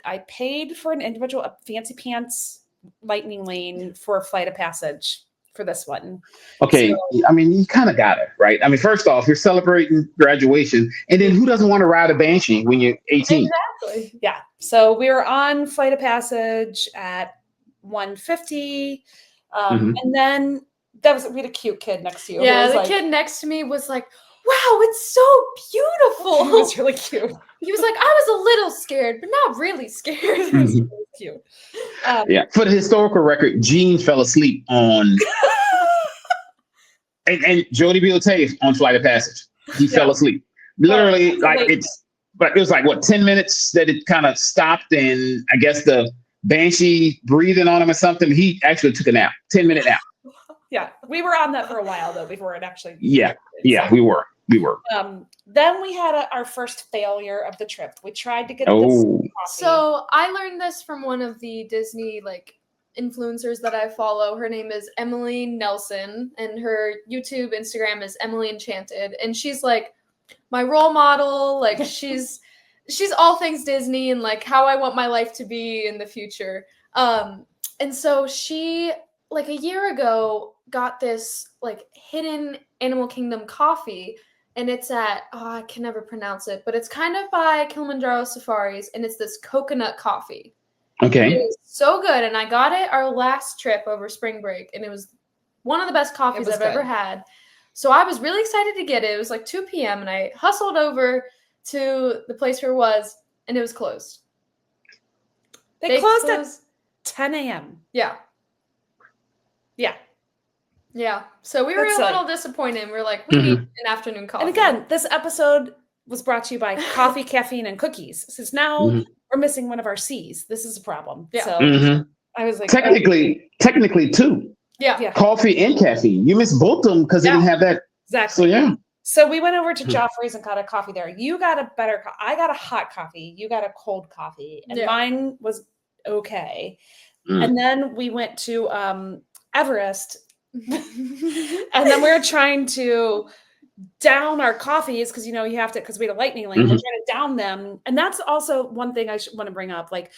Speaker 2: I paid for an individual fancy pants lightning lane for a flight of passage for this one.
Speaker 1: Okay. I mean, you kind of got it, right? I mean, first off, you're celebrating graduation, and then who doesn't want to ride a Banshee when you're 18?
Speaker 3: Exactly.
Speaker 2: Yeah. So we were on flight of passage at 1:50.
Speaker 1: Mhm.
Speaker 2: And then we had a cute kid next to you. who
Speaker 3: Yeah,
Speaker 2: was
Speaker 3: the
Speaker 2: like-
Speaker 3: kid next to me was like, "Wow, it's so beautiful."
Speaker 2: It was really cute.
Speaker 3: He was like, "I was a little scared, but not really scared."
Speaker 2: It was really cute.
Speaker 1: Yeah. For the historical record, Gene fell asleep on, and Jody B will tell you on flight of passage, he fell asleep. Literally, but it was like what 10 minutes that it kind of stopped, and I guess the Banshee breathing on him or something. He actually took a nap, 10-minute nap.
Speaker 2: Yeah, we were on that for a while though before it actually.
Speaker 1: Yeah, we were.
Speaker 2: Then we had our first failure of the trip. We tried to get this
Speaker 1: Oh,
Speaker 2: coffee.
Speaker 3: So I learned this from one of the Disney influencers that I follow. Her name is Emily Nelson, and her YouTube, Instagram is Emily Enchanted, and she's like my role model. Like she's all things Disney and like how I want my life to be in the future. And so she a year ago got this hidden Animal Kingdom coffee. And it's at, I can never pronounce it, but it's kind of by Kilimanjaro Safaris, and it's this coconut coffee.
Speaker 1: okay.
Speaker 3: It was so good, and I got it our last trip over spring break, and it was one of the best coffees I've ever had. So I was really excited to get it. It was like 2 p.m., and I hustled over to the place where it was, and it was closed.
Speaker 2: They closed at 10 a.m.
Speaker 3: Yeah.
Speaker 2: Yeah.
Speaker 3: Yeah. So we were
Speaker 2: That's
Speaker 3: a little disappointed. We were like, we need an afternoon coffee.
Speaker 2: And again, this episode was brought to you by Coffee, Caffeine, and Cookies. Since now we're missing one of our C's. This is a problem.
Speaker 3: Yeah.
Speaker 2: So I was like,
Speaker 1: technically two.
Speaker 3: Yeah.
Speaker 1: Coffee and caffeine. You missed both of them because they didn't have that.
Speaker 2: Exactly.
Speaker 1: So yeah.
Speaker 2: So we went over to Joffrey's and got a coffee there. You got a better I got a hot coffee. You got a cold coffee. And mine was okay. And then we went to Everest. And then we were trying to down our coffees because you have to, because we had a lightning lane. We're trying to down them. And that's also one thing I want to bring up. Like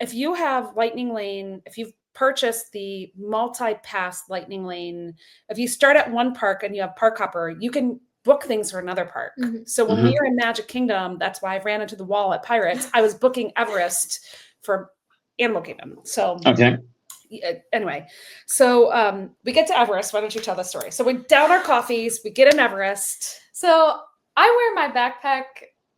Speaker 2: if you have lightning lane, if you've purchased the multi-pass lightning lane, if you start at one park and you have park hopper, you can book things for another park. So when we were in Magic Kingdom, that's why I ran into the wall at Pirates. I was booking Everest for Animal Kingdom. So anyway, so we get to Everest. Why don't you tell the story? So we down our coffees, we get in Everest.
Speaker 3: So I wear my backpack.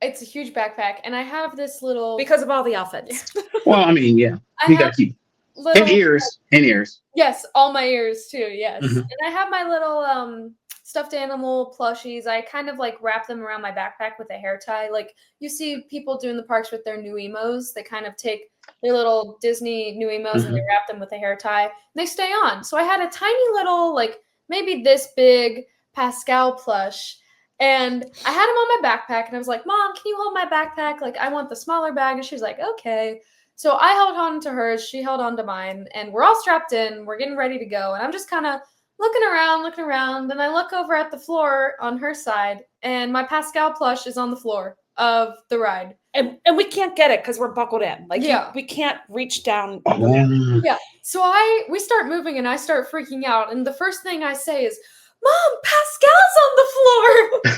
Speaker 3: It's a huge backpack, and I have this little
Speaker 2: because of all the outfits.
Speaker 1: Well, I mean, yeah, you got to keep and ears.
Speaker 3: Yes, all my ears too. Yes, and I have my little stuffed animal plushies. I kind of like wrap them around my backpack with a hair tie. Like you see people do in the parks with their new emos. They kind of take their little Disney new emos and they wrap them with a hair tie. And they stay on. So I had a tiny little, like maybe this big Pascal plush. And I had him on my backpack and I was like, Mom, can you hold my backpack? Like I want the smaller bag. And she was like, okay. So I held on to hers. She held on to mine. And we're all strapped in. We're getting ready to go. And I'm just kind of looking around. Then I look over at the floor on her side. And my Pascal plush is on the floor of the ride.
Speaker 2: And we can't get it because we're buckled in. Like we can't reach down.
Speaker 3: Yeah. So we start moving and I start freaking out. And the first thing I say is, Mom, Pascal's on the floor.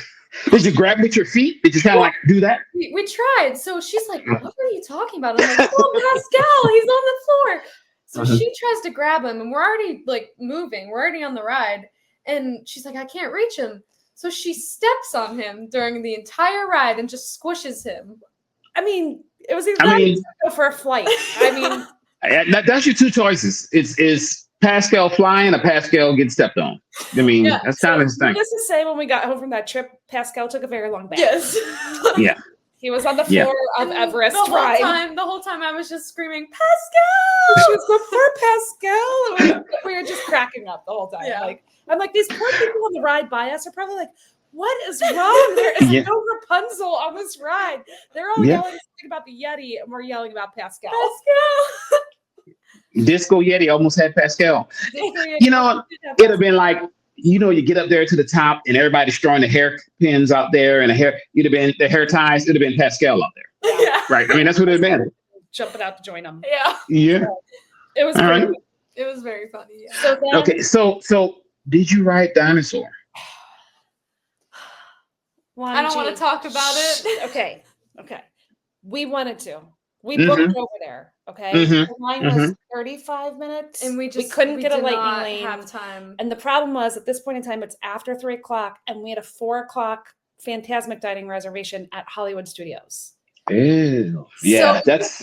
Speaker 1: Did you grab with your feet? Did you kind of like do that?
Speaker 3: We tried. So she's like, what are you talking about? I'm like, oh, Pascal, he's on the floor. So she tries to grab him and we're already like moving. We're already on the ride. And she's like, I can't reach him. So she steps on him during the entire ride and just squishes him.
Speaker 2: I mean, it was either go for a flight. I mean,
Speaker 1: that's your two choices. It's Pascal flying or Pascal getting stepped on. I mean, that's kind of his thing.
Speaker 2: Just to say, when we got home from that trip, Pascal took a very long bath.
Speaker 3: Yes.
Speaker 1: Yeah.
Speaker 2: He was on the floor of Everest
Speaker 3: the whole time I was just screaming, Pascal!
Speaker 2: She was like, poor Pascal. We were just cracking up the whole time.
Speaker 3: Yeah.
Speaker 2: Like, I'm like, these poor people on the ride by us are probably like, what is wrong? There is no Rapunzel on this ride. They're all yelling something about the Yeti, and we're yelling about Pascal.
Speaker 1: Disco Yeti almost had Pascal. You know, it'd have been like, you get up there to the top and everybody's throwing the hairpins out there and you'd have been the hair ties. It'd have been Pascal out there.
Speaker 3: Yeah.
Speaker 1: Right. I mean, that's what it'd have been.
Speaker 2: Jumping out to join them.
Speaker 3: Yeah.
Speaker 1: Yeah.
Speaker 2: It was
Speaker 1: great.
Speaker 2: Right.
Speaker 3: It was very funny. Yeah.
Speaker 2: So then,
Speaker 1: okay. So did you ride Dinosaur?
Speaker 3: I don't want to talk about it.
Speaker 2: Okay. We wanted to. We booked over there. Okay. The line was 35 minutes.
Speaker 3: And we
Speaker 2: couldn't get a lightning lane.
Speaker 3: Have time.
Speaker 2: And the problem was at this point in time, it's after 3:00 and we had a 4:00 Fantasmic dining reservation at Hollywood Studios.
Speaker 1: Ew. Yeah.
Speaker 3: So,
Speaker 1: that's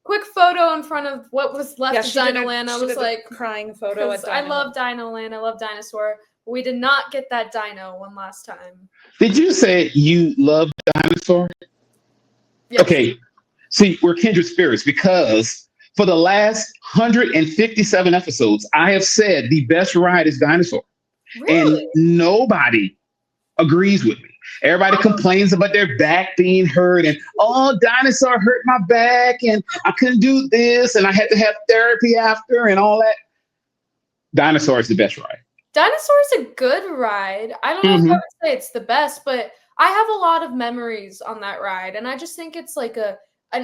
Speaker 3: quick photo in front of what was left of Dinoland. I was like
Speaker 2: crying photo.
Speaker 3: I love Dinoland. I love Dinosaur. We did not get that dino one last time.
Speaker 1: Did you say you love Dinosaur?
Speaker 3: Yes.
Speaker 1: Okay. See, we're kindred spirits because for the last 157 episodes, I have said the best ride is Dinosaur.
Speaker 3: Really?
Speaker 1: And nobody agrees with me. Everybody complains about their back being hurt and, Dinosaur hurt my back and I couldn't do this and I had to have therapy after and all that. Dinosaur is the best ride.
Speaker 3: Dinosaur is a good ride. I don't know if I would say it's the best, but I have a lot of memories on that ride. And I just think it's like an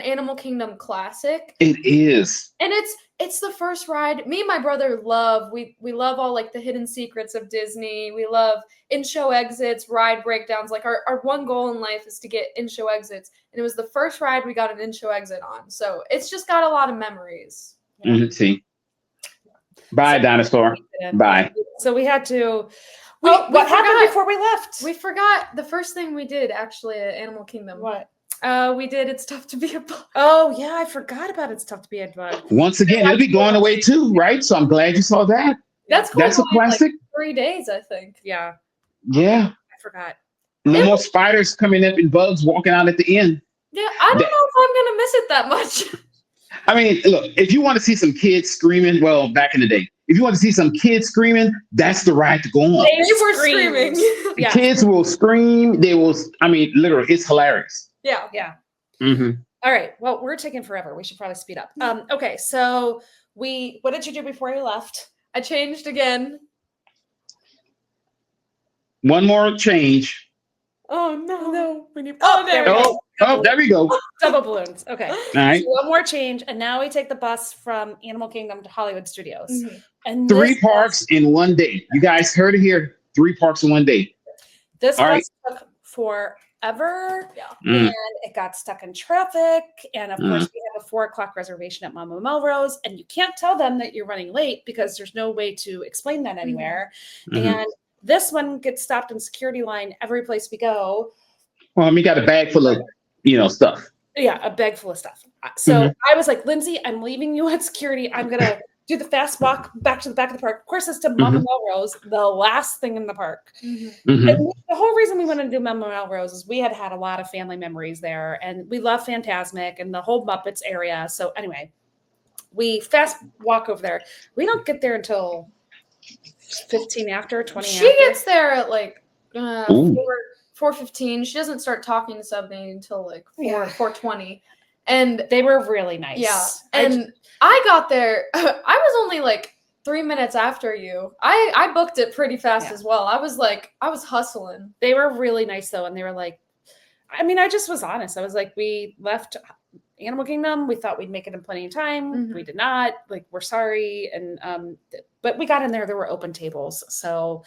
Speaker 3: Animal Kingdom classic.
Speaker 1: It is.
Speaker 3: And it's the first ride. Me and my brother love, we love all like the hidden secrets of Disney. We love in-show exits, ride breakdowns. Like our one goal in life is to get in-show exits. And it was the first ride we got an in-show exit on. So it's just got a lot of memories.
Speaker 1: See. Bye, Dinosaur. Bye.
Speaker 2: So we had to.
Speaker 3: What
Speaker 2: happened before we left?
Speaker 3: We forgot the first thing we did actually at Animal Kingdom.
Speaker 2: What?
Speaker 3: We did It's Tough to Be a Bug.
Speaker 2: Oh yeah, I forgot about It's Tough to Be a Bug.
Speaker 1: Once again, it'll be going away too, right? So I'm glad you saw that.
Speaker 3: That's
Speaker 1: That's a classic.
Speaker 3: Like 3 days, I think.
Speaker 2: Yeah.
Speaker 1: Yeah.
Speaker 2: I forgot.
Speaker 1: No more spiders coming up and bugs walking out at the end.
Speaker 3: Yeah, I don't know if I'm gonna miss it that much.
Speaker 1: I mean, look, if you want to see some kids screaming, well, back in the day, if you want to see some kids screaming, that's the ride to go on.
Speaker 3: They were screaming.
Speaker 2: Yeah.
Speaker 1: Kids will scream. They will. I mean, literally, it's hilarious.
Speaker 3: Yeah.
Speaker 2: Yeah.
Speaker 1: Mm-hmm.
Speaker 2: All right. Well, we're taking forever. We should probably speed up. Okay. So what did you do before you left?
Speaker 3: I changed again.
Speaker 1: One more change.
Speaker 3: Oh no.
Speaker 2: We need.
Speaker 3: Oh, there we go.
Speaker 1: There we go. All
Speaker 2: Double balloons. Okay.
Speaker 1: right.
Speaker 2: So one more change, and now we take the bus from Animal Kingdom to Hollywood Studios.
Speaker 3: Mm-hmm.
Speaker 2: And
Speaker 1: 3 parks in one day. You guys heard it here. 3 parks in one day.
Speaker 2: This
Speaker 1: All
Speaker 2: bus took forever,
Speaker 1: Mm.
Speaker 2: and it got stuck in traffic. And of course, we have a 4:00 reservation at Mama Melrose, and you can't tell them that you're running late because there's no way to explain that anywhere.
Speaker 1: Mhm.
Speaker 2: And this one gets stopped in security line every place we go.
Speaker 1: Well, I mean, got a bag full of, stuff.
Speaker 2: Yeah, a bag full of stuff. So I was like, Lindsay, I'm leaving you at security. I'm going to do the fast walk back to the back of the park. Of course, it's to Mama Melrose, the last thing in the park.
Speaker 3: Mm-hmm.
Speaker 1: Mhm.
Speaker 2: And the whole reason we wanted to do Mama Melrose is we had a lot of family memories there, and we love Fantasmic and the whole Muppets area. So anyway, we fast walk over there. We don't get there until 15 after, 20
Speaker 3: She
Speaker 2: after.
Speaker 3: gets there at like
Speaker 1: Ooh.
Speaker 3: 4:15. She doesn't start talking to somebody until like 4:20. And
Speaker 2: They were really nice.
Speaker 3: yeah, and I got there. I was only like 3 minutes after you. I booked it pretty fast as well. I was hustling.
Speaker 2: They were really nice though, and they were like, I mean, I just was honest. I was like, we left Animal Kingdom. We thought we'd make it in plenty of time.
Speaker 3: Mhm.
Speaker 2: We did not. Like, we're sorry. And but we got in there. There were open tables, so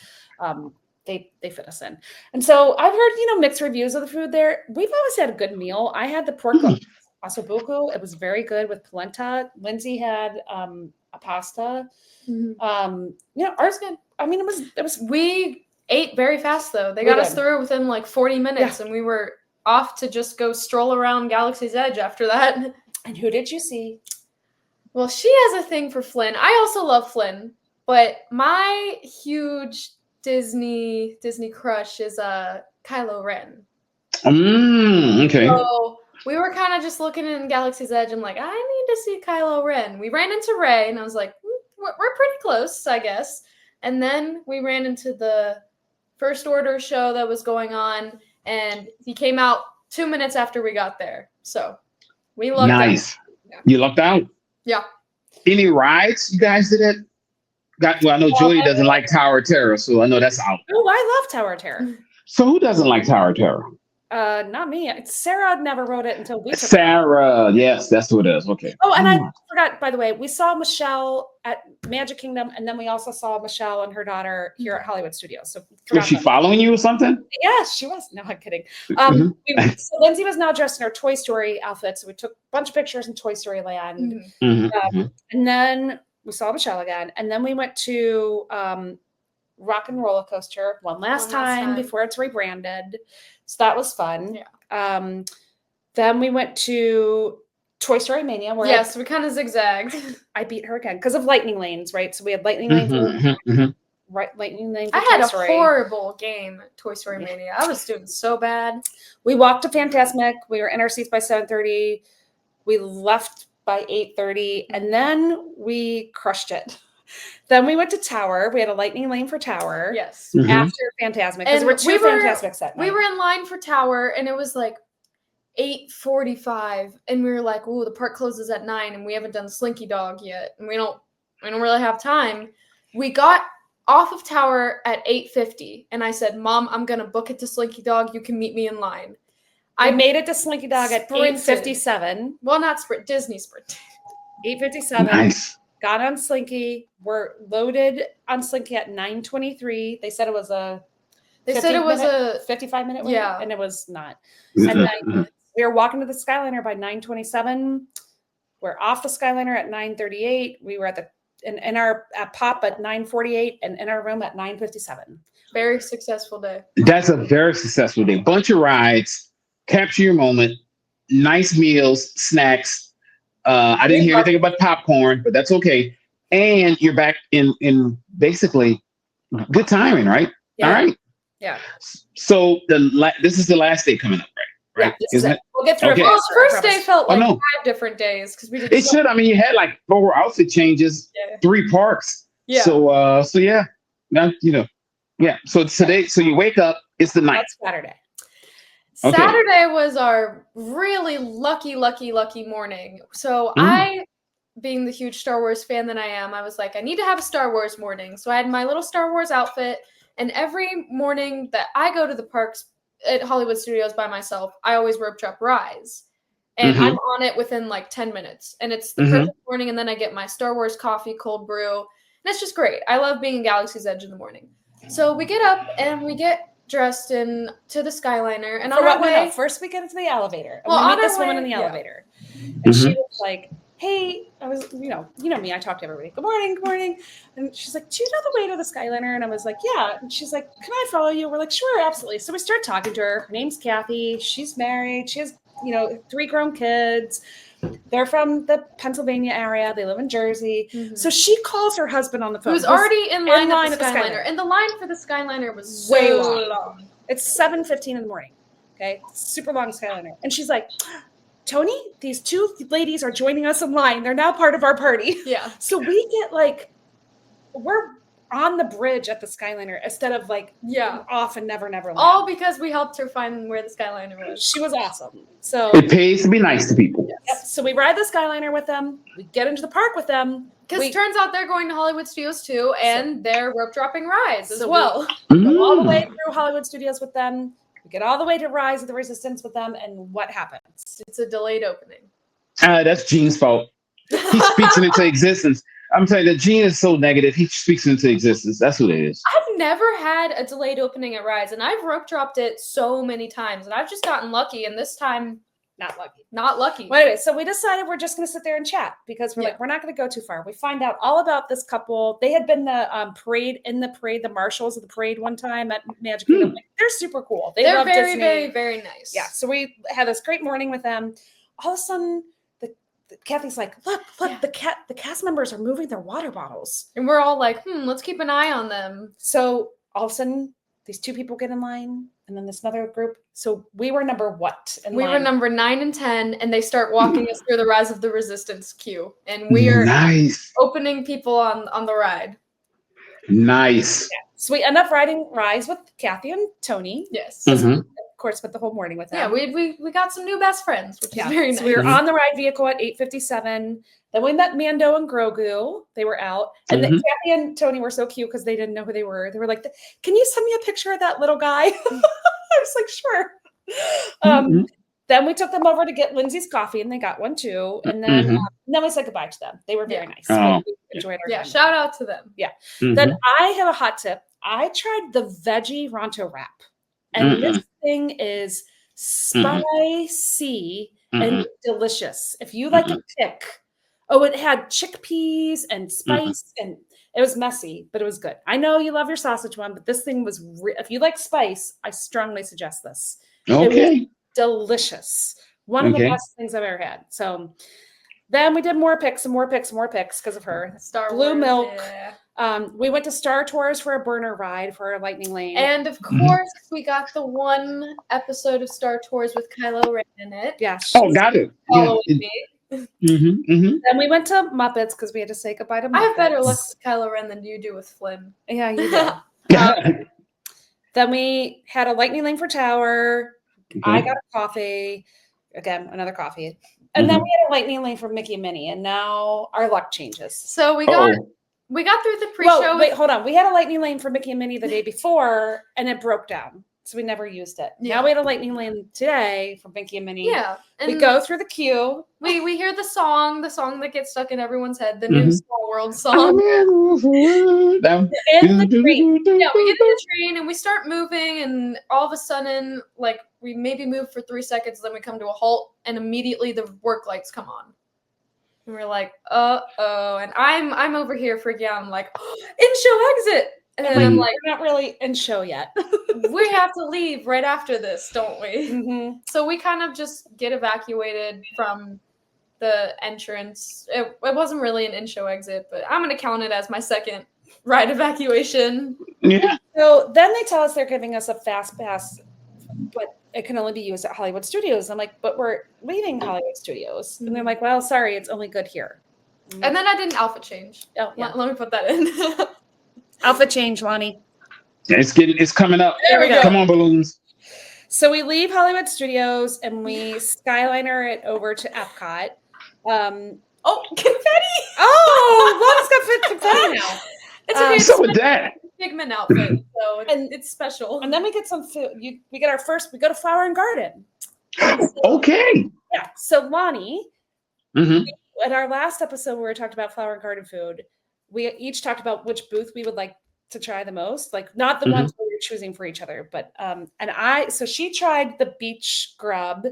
Speaker 2: they fit us in. And so I've heard mixed reviews of the food there. We've always had a good meal. I had the pork ossobuco. It was very good with polenta. Lindsay had a pasta. Ours good. I mean, it was.
Speaker 3: We ate very fast though. They got us through within like 40 minutes, and we were off to just go stroll around Galaxy's Edge after that.
Speaker 2: And who did you see?
Speaker 3: Well, she has a thing for Flynn. I also love Flynn, but my huge Disney crush is Kylo Ren.
Speaker 1: Okay.
Speaker 3: So we were kind of just looking in Galaxy's Edge. I'm like, I need to see Kylo Ren. We ran into Rey, and I was like, we're pretty close, I guess. And then we ran into the First Order show that was going on, and he came out 2 minutes after we got there. So we lucked out.
Speaker 1: Nice. You lucked out.
Speaker 3: Yeah.
Speaker 1: Any rides you guys did it? Well, I know Julie doesn't like Tower of Terror, so I know that's out.
Speaker 2: Oh, I love Tower of Terror.
Speaker 1: So who doesn't like Tower of Terror?
Speaker 2: Not me. Sarah never wrote it until we took
Speaker 1: Sarah. Yes, that's who it is. Okay.
Speaker 2: Oh, and I forgot, by the way, we saw Michelle at Magic Kingdom, and then we also saw Michelle and her daughter here at Hollywood Studios. So
Speaker 1: Was she following you or something?
Speaker 2: Yes, she was. No, I'm kidding. So Lindsay was now dressed in her Toy Story outfit, so we took a bunch of pictures in Toy Story Land. And then we saw Michelle again, and then we went to Rock and Roller Coaster one last time before it's rebranded. So that was fun.
Speaker 3: Yeah.
Speaker 2: Then we went to Toy Story Mania. Where
Speaker 3: we kind of zigzagged.
Speaker 2: I beat her again because of lightning lanes, right? So we had lightning lane lightning lane.
Speaker 3: I had a horrible game, Toy Story Mania. I was doing so bad.
Speaker 2: We walked to Fantasmic. We were in our seats by 7:30. We left by 8:30, and then we crushed it. Then we went to Tower. We had a lightning lane for Tower.
Speaker 3: Yes.
Speaker 2: After Fantasmic, because there were two Fantasmics that night.
Speaker 3: We were in line for Tower, and it was like 8:45, and we were like, "Ooh, the park closes at 9, and we haven't done Slinky Dog yet, and we don't really have time." We got off of Tower at 8:50, and I said, "Mom, I'm gonna book it to Slinky Dog. You can meet me in line."
Speaker 2: I made it to Slinky Dog at 8:57.
Speaker 3: Well, not sprint, Disney sprint.
Speaker 2: 8:57.
Speaker 1: Nice.
Speaker 2: Got on Slinky. We're loaded on Slinky at 9:23. They said it was a 55-minute wait, and it was not. And then we were walking to the Skyliner by 9:27. We're off the Skyliner at 9:38. We were at Pop at 9:48 and in our room at 9:57.
Speaker 3: Very successful day.
Speaker 1: That's a very successful day. Bunch of rides, capture your moment, nice meals, snacks. I didn't hear anything about popcorn, but that's okay. And you're back in basically good timing, right?
Speaker 2: Yeah.
Speaker 1: All right.
Speaker 2: Yeah.
Speaker 1: So this is the last day coming up, right? right?
Speaker 2: Yeah, this
Speaker 1: Isn't
Speaker 2: is
Speaker 1: it?
Speaker 2: it. We'll get through
Speaker 1: Okay.
Speaker 2: it.
Speaker 3: Well,
Speaker 2: faster,
Speaker 3: the
Speaker 2: I
Speaker 3: first day
Speaker 2: promise.
Speaker 3: felt like
Speaker 1: no.
Speaker 3: 5 different days because we did.
Speaker 1: It should. I mean, you had like 4 outfit changes,
Speaker 3: Yeah.
Speaker 1: 3 parks.
Speaker 3: Yeah.
Speaker 1: So yeah. Now yeah. So today, so you wake up. It's the night.
Speaker 2: That's Saturday.
Speaker 1: Okay.
Speaker 3: Saturday was our really lucky morning. So I, being the huge Star Wars fan that I am, I was like, I need to have a Star Wars morning. So I had my little Star Wars outfit, and every morning that I go to the parks at Hollywood Studios by myself, I always rope drop Rise. And I'm on it within like 10 minutes. And it's the perfect morning, and then I get my Star Wars coffee, cold brew. And it's just great. I love being in Galaxy's Edge in the morning. So we get up and we get dressed to the Skyliner, and on our way,
Speaker 2: first we get into the elevator, and
Speaker 3: Well,
Speaker 2: we
Speaker 3: on
Speaker 2: meet this
Speaker 3: our
Speaker 2: woman
Speaker 3: way-
Speaker 2: in the
Speaker 3: yeah.
Speaker 2: elevator, and she was like, "Hey," I was, you know me, I talk to everybody. Good morning, and she's like, "Do you know the way to the Skyliner?" And I was like, "Yeah," and she's like, "Can I follow you?" We're like, "Sure, absolutely." So we start talking to her. Her name's Kathy. She's married. She has 3 grown kids. They're from the Pennsylvania area. They live in Jersey. So she calls her husband on the phone.
Speaker 3: who's already in line at the
Speaker 2: Skyliner.
Speaker 3: Skyliner. And the line for the Skyliner was
Speaker 2: Way
Speaker 3: so
Speaker 2: long. It's 7:15 in the morning. Okay, super long Skyliner. And she's like, "Tony, these 2 ladies are joining us in line. They're now part of our party."
Speaker 3: Yeah.
Speaker 2: So we get we're on the bridge at the Skyliner instead of off and never land.
Speaker 3: All because we helped her find where the Skyliner was.
Speaker 2: She was awesome. So
Speaker 1: It pays to be nice to people.
Speaker 2: yep. So we ride the Skyliner with them. We get into the park with them.
Speaker 3: Because it turns out they're going to Hollywood Studios too, and they're rope dropping Rise as well.
Speaker 2: We go all the way through Hollywood Studios with them. We get all the way to Rise of the Resistance with them, and what happens?
Speaker 3: It's a delayed opening.
Speaker 1: That's Gene's fault. He speaks it into existence. I'm telling you, that Gene is so negative. He speaks it into existence. That's what it is.
Speaker 3: I've never had a delayed opening at Rise, and I've rope dropped it so many times, and I've just gotten lucky, and this time, not lucky.
Speaker 2: Well, anyway, so we decided we're just going to sit there and chat because we're we're not going to go too far. We find out all about this couple. They had been the the marshals of the parade one time at Magic Kingdom. They're super cool. They're love
Speaker 3: very,
Speaker 2: Disney.
Speaker 3: very, very nice.
Speaker 2: Yeah. So we had this great morning with them. All of a sudden, Kathy's like, look, the cast members are moving their water bottles.
Speaker 3: And we're all like, let's keep an eye on them.
Speaker 2: So all of a sudden, these 2 people get in line, and then this other group. So we were number what?
Speaker 3: We were number 9 and 10, and they start walking us through the Rise of the Resistance queue. And we are opening people on the ride.
Speaker 1: Nice.
Speaker 2: Yeah. So we end up riding Rise with Kathy and Tony.
Speaker 3: Yes.
Speaker 2: Of course, spent the whole morning with them.
Speaker 3: Yeah, we got some new best friends, which is very nice.
Speaker 2: So we were on the ride vehicle at 8:57. Then we met Mando and Grogu. They were out. And then Kathy and Tony were so cute because they didn't know who they were. They were like, "Can you send me a picture of that little guy?" I was like, "Sure." Then we took them over to get Lindsay's coffee, and they got one too. And then we said goodbye to them. They were very nice. We enjoyed our time.
Speaker 3: Shout out to them.
Speaker 2: Yeah. Then I have a hot tip. I tried the veggie Ronto wrap. And this thing is spicy and delicious. If you like a kick, it had chickpeas and spice, and it was messy, but it was good. I know you love your sausage one, but this thing was, if you like spice, I strongly suggest this.
Speaker 1: Okay.
Speaker 2: It was delicious. One of the best things I've ever had. So then we did more picks because of her. Blue Milk.
Speaker 3: Yeah.
Speaker 2: We went to Star Tours for a burner ride for a Lightning Lane.
Speaker 3: And of course, we got the one episode of Star Tours with Kylo Ren in it.
Speaker 2: Yeah.
Speaker 1: Got it.
Speaker 3: Following me.
Speaker 2: Then we went to Muppets because we had to say goodbye to Muppets.
Speaker 3: I have better luck with Kylo Ren than you do with Flynn.
Speaker 2: Yeah, you do. Then we had a Lightning Lane for Tower. I got a coffee. Again, another coffee. And then we had a Lightning Lane for Mickey and Minnie. And now our luck changes.
Speaker 3: So we got through the pre-show.
Speaker 2: Well, wait, hold on. We had a Lightning Lane for Mickey and Minnie the day before, and it broke down. So we never used it. Yeah. Now we had a Lightning Lane today for Mickey and Minnie.
Speaker 3: Yeah. And
Speaker 2: we go through the queue.
Speaker 3: We hear the song that gets stuck in everyone's head, the new Small World song.
Speaker 2: In the train.
Speaker 3: Yeah, we get in the train and we start moving, and all of a sudden, like, we maybe move for 3 seconds, then we come to a halt, and immediately the work lights come on. And we're like, uh-oh. And I'm over here freaking out. I'm like, in-show exit. And then I'm like,
Speaker 2: we're not really in show yet.
Speaker 3: We have to leave right after this, don't we? So we kind of just get evacuated from the entrance. It wasn't really an in-show exit, but I'm going to count it as my second ride evacuation.
Speaker 1: Yeah.
Speaker 2: So then they tell us they're giving us a fast pass, but it can only be used at Hollywood Studios. I'm like, but we're leaving Hollywood Studios. And they're like, well, sorry, it's only good here.
Speaker 3: And then I did an outfit change.
Speaker 2: Oh, yeah.
Speaker 3: Let me put that in.
Speaker 2: Outfit change, Lonnie.
Speaker 1: It's coming up.
Speaker 2: There we go.
Speaker 1: Come on, balloons.
Speaker 2: So we leave Hollywood Studios and we skyliner it over to Epcot.
Speaker 3: Oh, confetti!
Speaker 2: Oh, Lonnie's got confetti now.
Speaker 3: It's okay.
Speaker 1: So with that,
Speaker 3: pigment outfit, so it's special.
Speaker 2: And then we get some food. We get we go to Flower and Garden.
Speaker 1: okay.
Speaker 2: Yeah. So Lonnie,
Speaker 1: Mm-hmm.
Speaker 2: in our last episode where we talked about Flower and Garden food, we each talked about which booth we would like to try the most, like not the ones where we were choosing for each other, but so she tried the beach grub,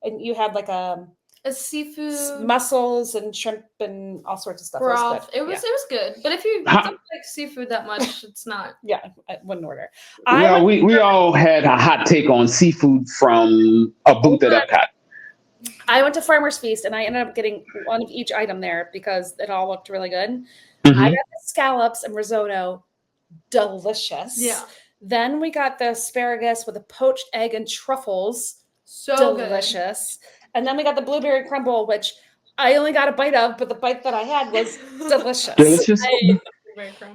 Speaker 2: and you had like a
Speaker 3: seafood
Speaker 2: mussels and shrimp and all sorts of stuff.
Speaker 3: broth. It was good, but if you don't like seafood that much, it's not.
Speaker 2: Yeah, I wouldn't order.
Speaker 1: Yeah, we all had a hot take on seafood from a booth at Epcot.
Speaker 2: I went to Farmer's Feast and I ended up getting one of each item there because it all looked really good.
Speaker 1: Mm-hmm.
Speaker 2: I got the scallops and risotto. Delicious.
Speaker 3: Yeah.
Speaker 2: Then we got the asparagus with a poached egg and truffles.
Speaker 3: So
Speaker 2: delicious. Good. And then we got the blueberry crumble, which I only got a bite of, but the bite that I had was delicious.
Speaker 1: Delicious.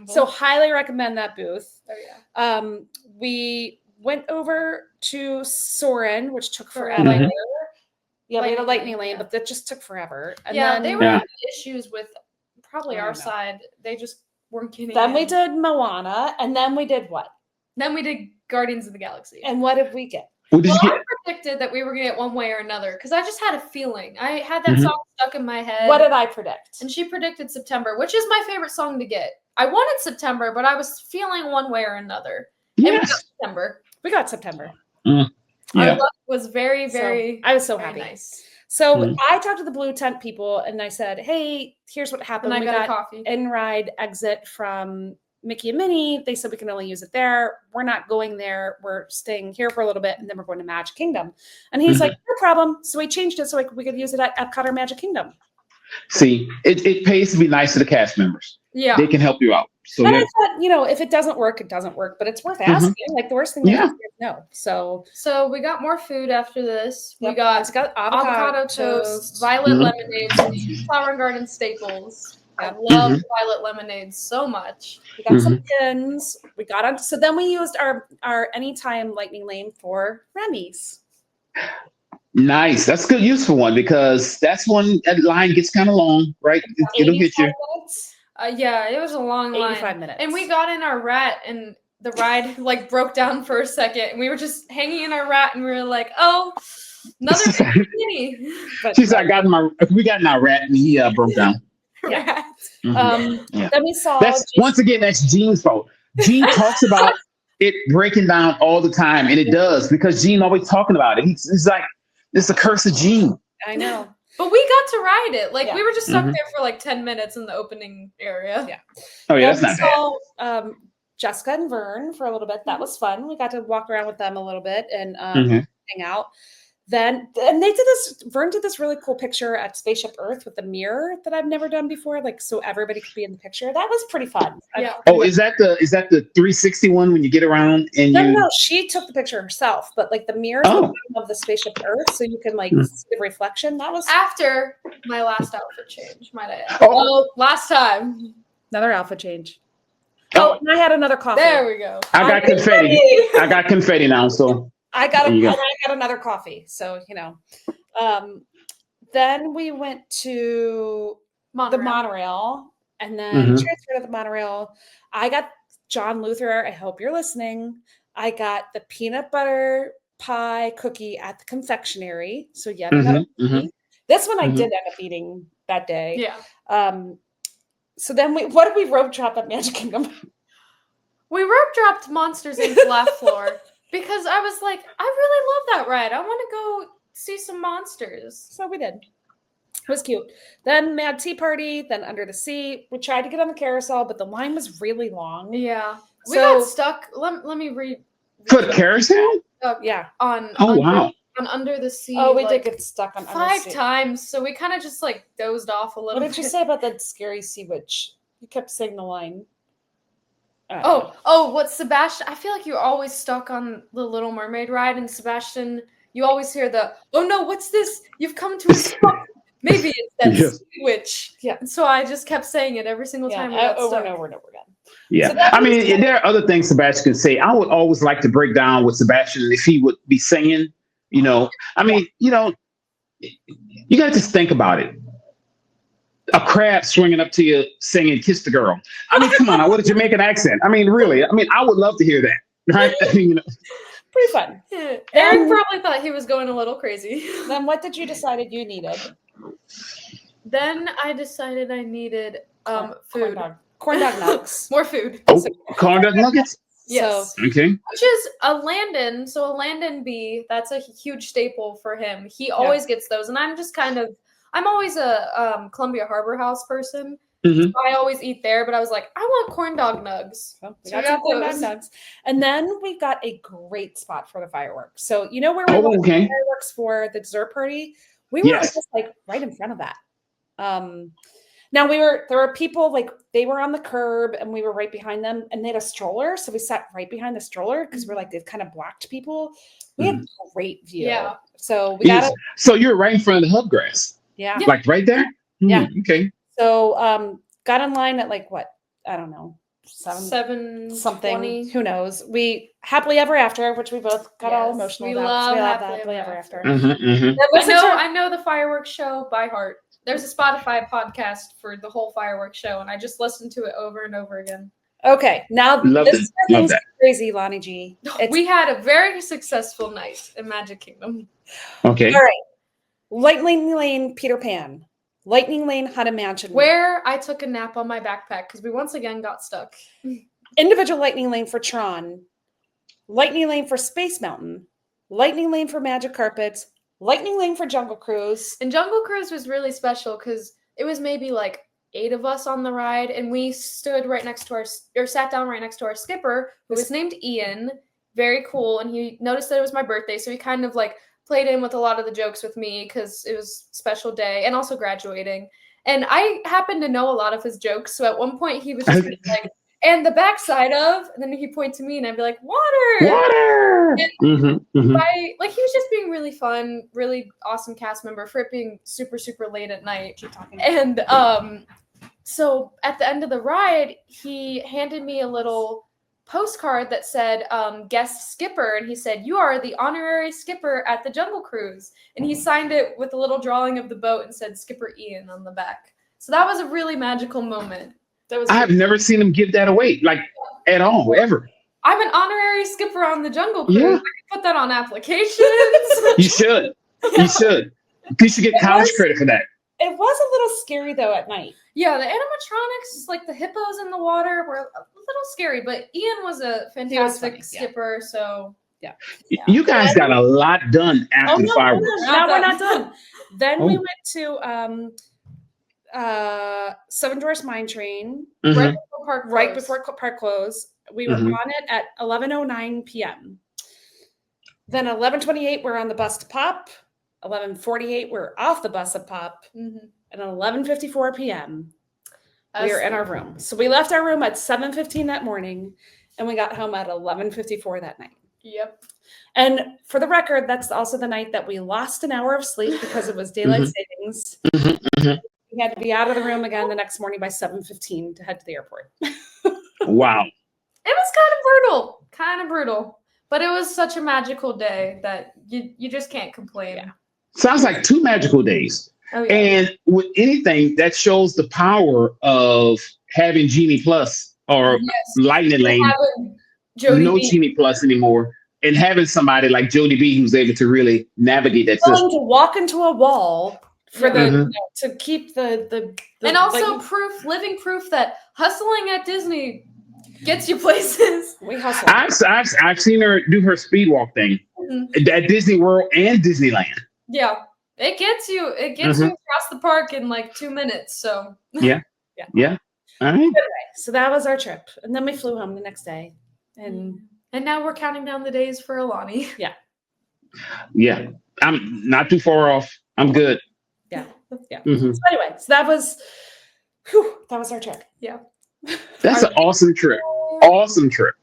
Speaker 2: So highly recommend that booth.
Speaker 3: Oh yeah.
Speaker 2: We went over to Soarin', which took forever.
Speaker 1: Mm-hmm.
Speaker 2: Yeah, we had a lightning lane, but that just took forever. And then,
Speaker 3: they were having issues with probably our side. They just weren't getting.
Speaker 2: Then we did Moana, and then we did what?
Speaker 3: Then we did Guardians of the Galaxy.
Speaker 2: And what did we get?
Speaker 3: I predicted that we were going to get one way or another because I just had a feeling. I had that song stuck in my head.
Speaker 2: What did I predict?
Speaker 3: And she predicted September, which is my favorite song to get. I wanted September, but I was feeling one way or another.
Speaker 1: Yes.
Speaker 3: And we got September.
Speaker 2: We got September.
Speaker 1: Yeah.
Speaker 3: Our luck was very, very.
Speaker 2: I was so
Speaker 3: very
Speaker 2: happy.
Speaker 3: Nice.
Speaker 2: So I talked to the Blue Tent people and I said, hey, here's what happened.
Speaker 3: And
Speaker 2: we
Speaker 3: got a coffee.
Speaker 2: In-ride exit from Mickey and Minnie. They said we can only use it there. We're not going there. We're staying here for a little bit and then we're going to Magic Kingdom. And he's like, no problem. So we changed it so we could use it at Epcot or Magic Kingdom.
Speaker 1: See, it pays to be nice to the cast members.
Speaker 3: Yeah.
Speaker 1: They can help you out. So
Speaker 2: and I thought, if it doesn't work, it doesn't work, but it's worth asking. Like the worst thing is no. So
Speaker 3: we got more food after this.
Speaker 2: Yep.
Speaker 3: We got
Speaker 2: avocado
Speaker 3: toast, violet lemonades, and Flower and Garden staples. I love violet lemonade so much.
Speaker 2: We got some pins. We got on. So then we used our anytime lightning lane for Remy's.
Speaker 1: Nice. That's a good use for one because that's one that line gets kind of long, right? It'll get you.
Speaker 3: Yeah, it was a long line.
Speaker 2: 85 minutes.
Speaker 3: And we got in our rat and the ride broke down for a second. And we were just hanging in our rat and we were like, oh, another mini.
Speaker 1: She's like, we got in our rat and he broke down.
Speaker 3: Yeah.
Speaker 2: Then we saw
Speaker 1: once again, that's Gene's fault. Gene talks about it breaking down all the time, and it does because Gene always talking about it. He's like, it's a curse of Gene.
Speaker 2: I know.
Speaker 3: But we got to ride it. We were just stuck there for 10 minutes in the opening area.
Speaker 2: Yeah.
Speaker 1: Oh yeah, that's not
Speaker 2: bad. Jessica and Vern for a little bit. That was fun. We got to walk around with them a little bit and hang out. Then Vern did this really cool picture at Spaceship Earth with the mirror that I've never done before, so everybody could be in the picture. That was pretty fun.
Speaker 3: Yeah.
Speaker 1: Oh, is that the 360 one when you get around and
Speaker 2: No, she took the picture herself, but the mirror of the Spaceship Earth, so you can see the reflection. That was
Speaker 3: after my last outfit change, might I add.
Speaker 2: Oh,
Speaker 3: last time.
Speaker 2: Another outfit change. Oh, and I had another coffee.
Speaker 3: There we go.
Speaker 1: I got confetti. I got confetti now, so
Speaker 2: I got another coffee. So, then we went to the monorail and then transferred to the monorail. I got John Luther. I hope you're listening. I got the peanut butter pie cookie at the confectionery. So another cookie. This one I did end up eating that day.
Speaker 3: Yeah.
Speaker 2: So then what did we rope drop at Magic Kingdom?
Speaker 3: We rope dropped Monsters Inc. Laugh Floor. Because I was like, I really love that ride. I want to go see some monsters.
Speaker 2: So we did. It was cute. Then Mad Tea Party, then Under the Sea. We tried to get on the carousel, but the line was really long.
Speaker 3: Yeah. We got stuck. Let me read.
Speaker 1: For the carousel?
Speaker 2: Yeah.
Speaker 1: Wow.
Speaker 3: On Under the Sea.
Speaker 2: Oh, we did get stuck on Under the Sea
Speaker 3: 5 times. So we kind of just dozed off a little bit.
Speaker 2: What did you say about that scary sea witch? You kept saying the line.
Speaker 3: What Sebastian? I feel like you're always stuck on the Little Mermaid ride, and Sebastian you always hear the, "Oh no, what's this? You've come to a stop." Maybe it's that
Speaker 1: Yes.
Speaker 3: witch.
Speaker 2: Yeah.
Speaker 3: And so I just kept saying it every single time we got
Speaker 2: over
Speaker 3: stuck.
Speaker 2: and over and over again.
Speaker 1: Yeah.
Speaker 2: So that
Speaker 1: I
Speaker 2: was-
Speaker 1: mean, there are other things Sebastian could say. I would always like to break down with Sebastian if he would be singing, you know. I mean, you know, you got to just think about it. A crab swinging up to you singing "Kiss the Girl." I mean, come on, now, what a Jamaican accent. I mean, really. I mean, I would love to hear that, right? I mean, you know.
Speaker 2: Pretty fun.
Speaker 3: Yeah. Aaron probably thought he was going a little crazy.
Speaker 2: Then what did you decide you needed?
Speaker 3: Then I decided I needed food.
Speaker 2: Corn dog nugs.
Speaker 3: More food.
Speaker 1: Oh, corn dog nuggets.
Speaker 3: Yes.
Speaker 1: Okay.
Speaker 3: Which is a Landon. So a Landon bee, that's a huge staple for him. He always gets those. And I'm just I'm always a Columbia Harbor House person.
Speaker 1: Mm-hmm.
Speaker 3: So I always eat there, but I was like, I want corn dog nugs.
Speaker 2: So we
Speaker 3: So
Speaker 2: got some corn dog nugs. And then we got a great spot for the fireworks. So you know where we watched the fireworks for the dessert party? We were just like right in front of that. Now there were people like they were on the curb and we were right behind them and they had a stroller. So we sat right behind the stroller because we're like, they've kind of blocked people. We had a great view.
Speaker 3: Yeah.
Speaker 2: So we got it.
Speaker 1: So you're right in front of the Hubgrass.
Speaker 2: Yeah.
Speaker 1: Like right there?
Speaker 2: Yeah.
Speaker 1: Okay.
Speaker 2: So got in line at like what? I don't know.
Speaker 3: 7
Speaker 2: something.
Speaker 3: 20.
Speaker 2: Who knows? We happily ever after, which we both got all emotional
Speaker 3: we
Speaker 2: about.
Speaker 3: love
Speaker 2: We love
Speaker 3: happily
Speaker 2: ever after.
Speaker 3: I know the fireworks show by heart. There's a Spotify podcast for the whole fireworks show, and I just listened to it over and over again.
Speaker 2: Okay, now this is crazy, Lonnie G.
Speaker 3: We had a very successful night in Magic Kingdom.
Speaker 1: Okay.
Speaker 2: All right. Lightning Lane, Peter Pan. Lightning Lane, Haunted Mansion.
Speaker 3: Where I took a nap on my backpack because we once again got stuck.
Speaker 2: Individual Lightning Lane for Tron. Lightning Lane for Space Mountain. Lightning Lane for Magic Carpets. Lightning Lane for Jungle Cruise.
Speaker 3: And Jungle Cruise was really special because it was maybe like 8 of us on the ride, and we stood right next to sat down right next to our skipper, who was named Ian. Very cool, and he noticed that it was my birthday, so he kind of like played in with a lot of the jokes with me because it was a special day and also graduating. And I happened to know a lot of his jokes, so at one point he was just like, and the backside of, and then he'd point to me and I'd be like, water. And like he was just being really fun, really awesome cast member for it being super, super late at night.
Speaker 2: Keep talking.
Speaker 3: And so at the end of the ride, he handed me a little postcard that said guest skipper, and he said, "You are the honorary skipper at the Jungle Cruise." And he signed it with a little drawing of the boat and said Skipper Ian on the back. So that was a really magical moment.
Speaker 1: I have never seen him give that away, like at all, ever.
Speaker 3: I'm an honorary skipper on the Jungle Cruise. I could put that on applications.
Speaker 1: You should. You should. You should get college credit for that.
Speaker 2: It was a little scary though at night.
Speaker 3: Yeah, the animatronics, like the hippos in the water, were a little scary, but Ian was a fantastic skipper, so
Speaker 2: yeah.
Speaker 1: You guys got a lot done after the fireworks.
Speaker 2: No, we're not done. Then we went to Seven Dwarfs Mine Train right before park close. We were on it at 11:09 p.m. Then 11:28 we're on the bus to Pop. 11:48 we're off the bus at Pop. And at 11:54 p.m. we were in our room. So we left our room at 7:15 that morning and we got home at 11:54 that night.
Speaker 3: Yep.
Speaker 2: And for the record, that's also the night that we lost an hour of sleep because it was daylight savings. We had to be out of the room again the next morning by 7:15 to head to the airport.
Speaker 1: Wow.
Speaker 3: It was kind of brutal, but it was such a magical day that you just can't complain.
Speaker 2: Yeah.
Speaker 1: Sounds like 2 magical days.
Speaker 3: Oh, yeah.
Speaker 1: And with anything, that shows the power of having Genie Plus or Lightning Lane, no Genie Plus anymore, and having somebody like Jody B who's able to really navigate that system.
Speaker 2: To walk into a wall for to keep the
Speaker 3: and also living proof that hustling at Disney gets you places.
Speaker 2: We hustle.
Speaker 1: I've seen her do her speed walk thing at Disney World and Disneyland.
Speaker 3: Yeah, it gets you across the park in like 2 minutes. So
Speaker 1: yeah. All right.
Speaker 2: Anyway, so that was our trip, and then we flew home the next day, and
Speaker 3: now we're counting down the days for Alani.
Speaker 1: Yeah, I'm not too far off. I'm good.
Speaker 2: Yeah. So anyway, so that was our trip. Yeah.
Speaker 1: That's an awesome trip. Awesome trip.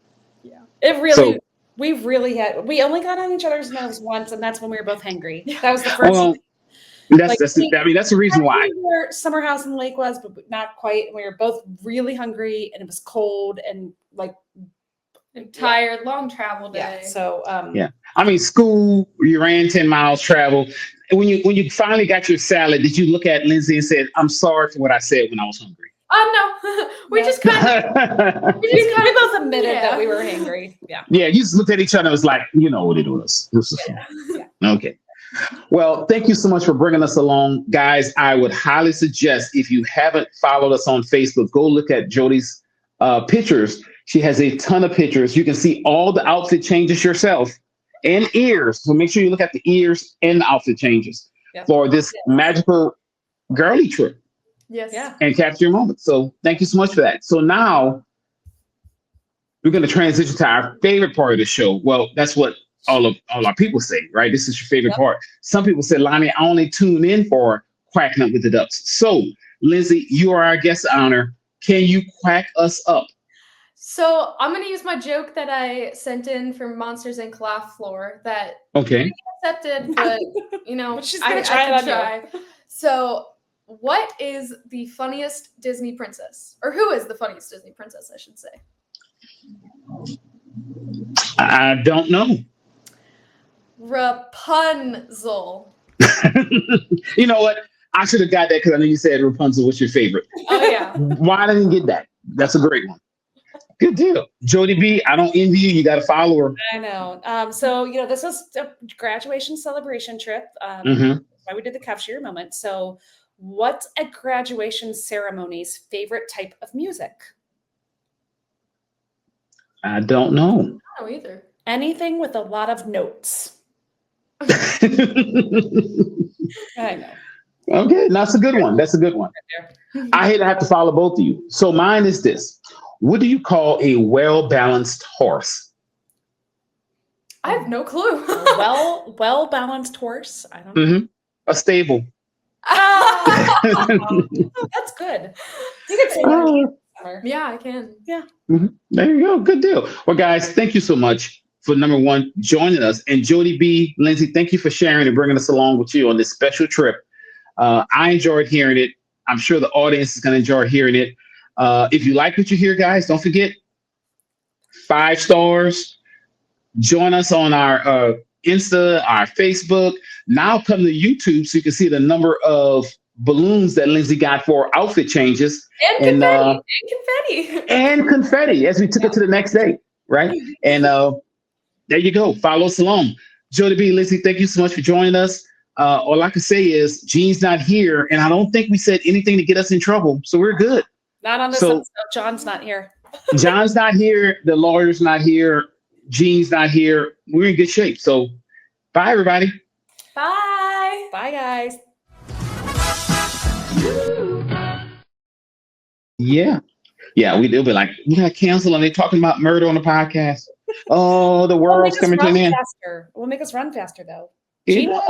Speaker 2: Yeah. It really We only got on each other's nerves once, and that's when we were both hangry. That was the first.
Speaker 1: Well, that's the reason why.
Speaker 2: Where summer house in the lake was, but not quite. We were both really hungry, and it was cold and like
Speaker 3: tired, long travel day.
Speaker 2: Yeah. So
Speaker 1: I mean, school, you ran 10 miles travel. When you finally got your salad, did you look at Lindsay and said, "I'm sorry for what I said when I was hungry"?
Speaker 3: No, we just kind of
Speaker 2: we both admitted that we were hangry. Yeah.
Speaker 1: Yeah, you just looked at each other and was like, you know what it was. This is fun. Okay. Well, thank you so much for bringing us along. Guys, I would highly suggest, if you haven't followed us on Facebook, go look at Jody's pictures. She has a ton of pictures. You can see all the outfit changes yourself and ears. So make sure you look at the ears and the outfit changes for this magical girly trip.
Speaker 3: Yes.
Speaker 2: Yeah.
Speaker 1: And capture your moment. So thank you so much for that. So now we're going to transition to our favorite part of the show. Well, that's what all our people say, right? This is your favorite part. Some people say, Lonnie, I only tune in for Quacking Up with the Ducks. So, Lindsay, you are our guest of honor. Can you quack us up?
Speaker 3: So I'm going to use my joke that I sent in for Monsters Inc. Laugh Floor that accepted, but
Speaker 2: she's going to try.
Speaker 3: So what is the funniest Disney princess? Or who is the funniest Disney princess, I should say?
Speaker 1: I don't know.
Speaker 3: Rapunzel.
Speaker 1: You know what? I should have got that because I know you said Rapunzel was your favorite.
Speaker 3: Oh, yeah.
Speaker 1: Why didn't you get that? That's a great one. Good deal. Jody B, I don't envy you. You got to follow her.
Speaker 2: I know. So, this was a graduation celebration trip. Why we did the Capture Your Moment. So, what's a graduation ceremony's favorite type of music?
Speaker 1: I don't know.
Speaker 3: I don't know either.
Speaker 2: Anything with a lot of notes. I know.
Speaker 1: Okay, that's a good one. That's a good one. I hate to have to follow both of you. So mine is this. What do you call a well-balanced horse?
Speaker 3: I have no clue.
Speaker 2: well-balanced horse. I don't know.
Speaker 1: A stable.
Speaker 2: Oh, that's good. You can say that.
Speaker 3: Yeah, I can.
Speaker 2: Yeah.
Speaker 1: There you go. Good deal. Well, guys, thank you so much for number one, joining us. And Jody B, Lindsay, thank you for sharing and bringing us along with you on this special trip. I enjoyed hearing it. I'm sure the audience is going to enjoy hearing it. If you like what you hear, guys, don't forget 5 stars. Join us on our Insta, our Facebook. Now come to YouTube so you can see the number of balloons that Lindsay got for outfit changes.
Speaker 3: And
Speaker 1: confetti as we took it to the next day, right? And there you go. Follow us along. Jody B, Lindsay, thank you so much for joining us. All I can say is Gene's not here, and I don't think we said anything to get us in trouble, so we're good.
Speaker 2: Not on this episode. John's not here.
Speaker 1: John's not here. The lawyer's not here. Gene's not here. We're in good shape. So bye, everybody.
Speaker 3: Bye.
Speaker 2: Bye, guys.
Speaker 1: Yeah. They'll be like, we got canceled and they're talking about murder on the podcast. Oh, the world's coming to an end.
Speaker 2: We'll make us run faster, though.
Speaker 1: Yeah.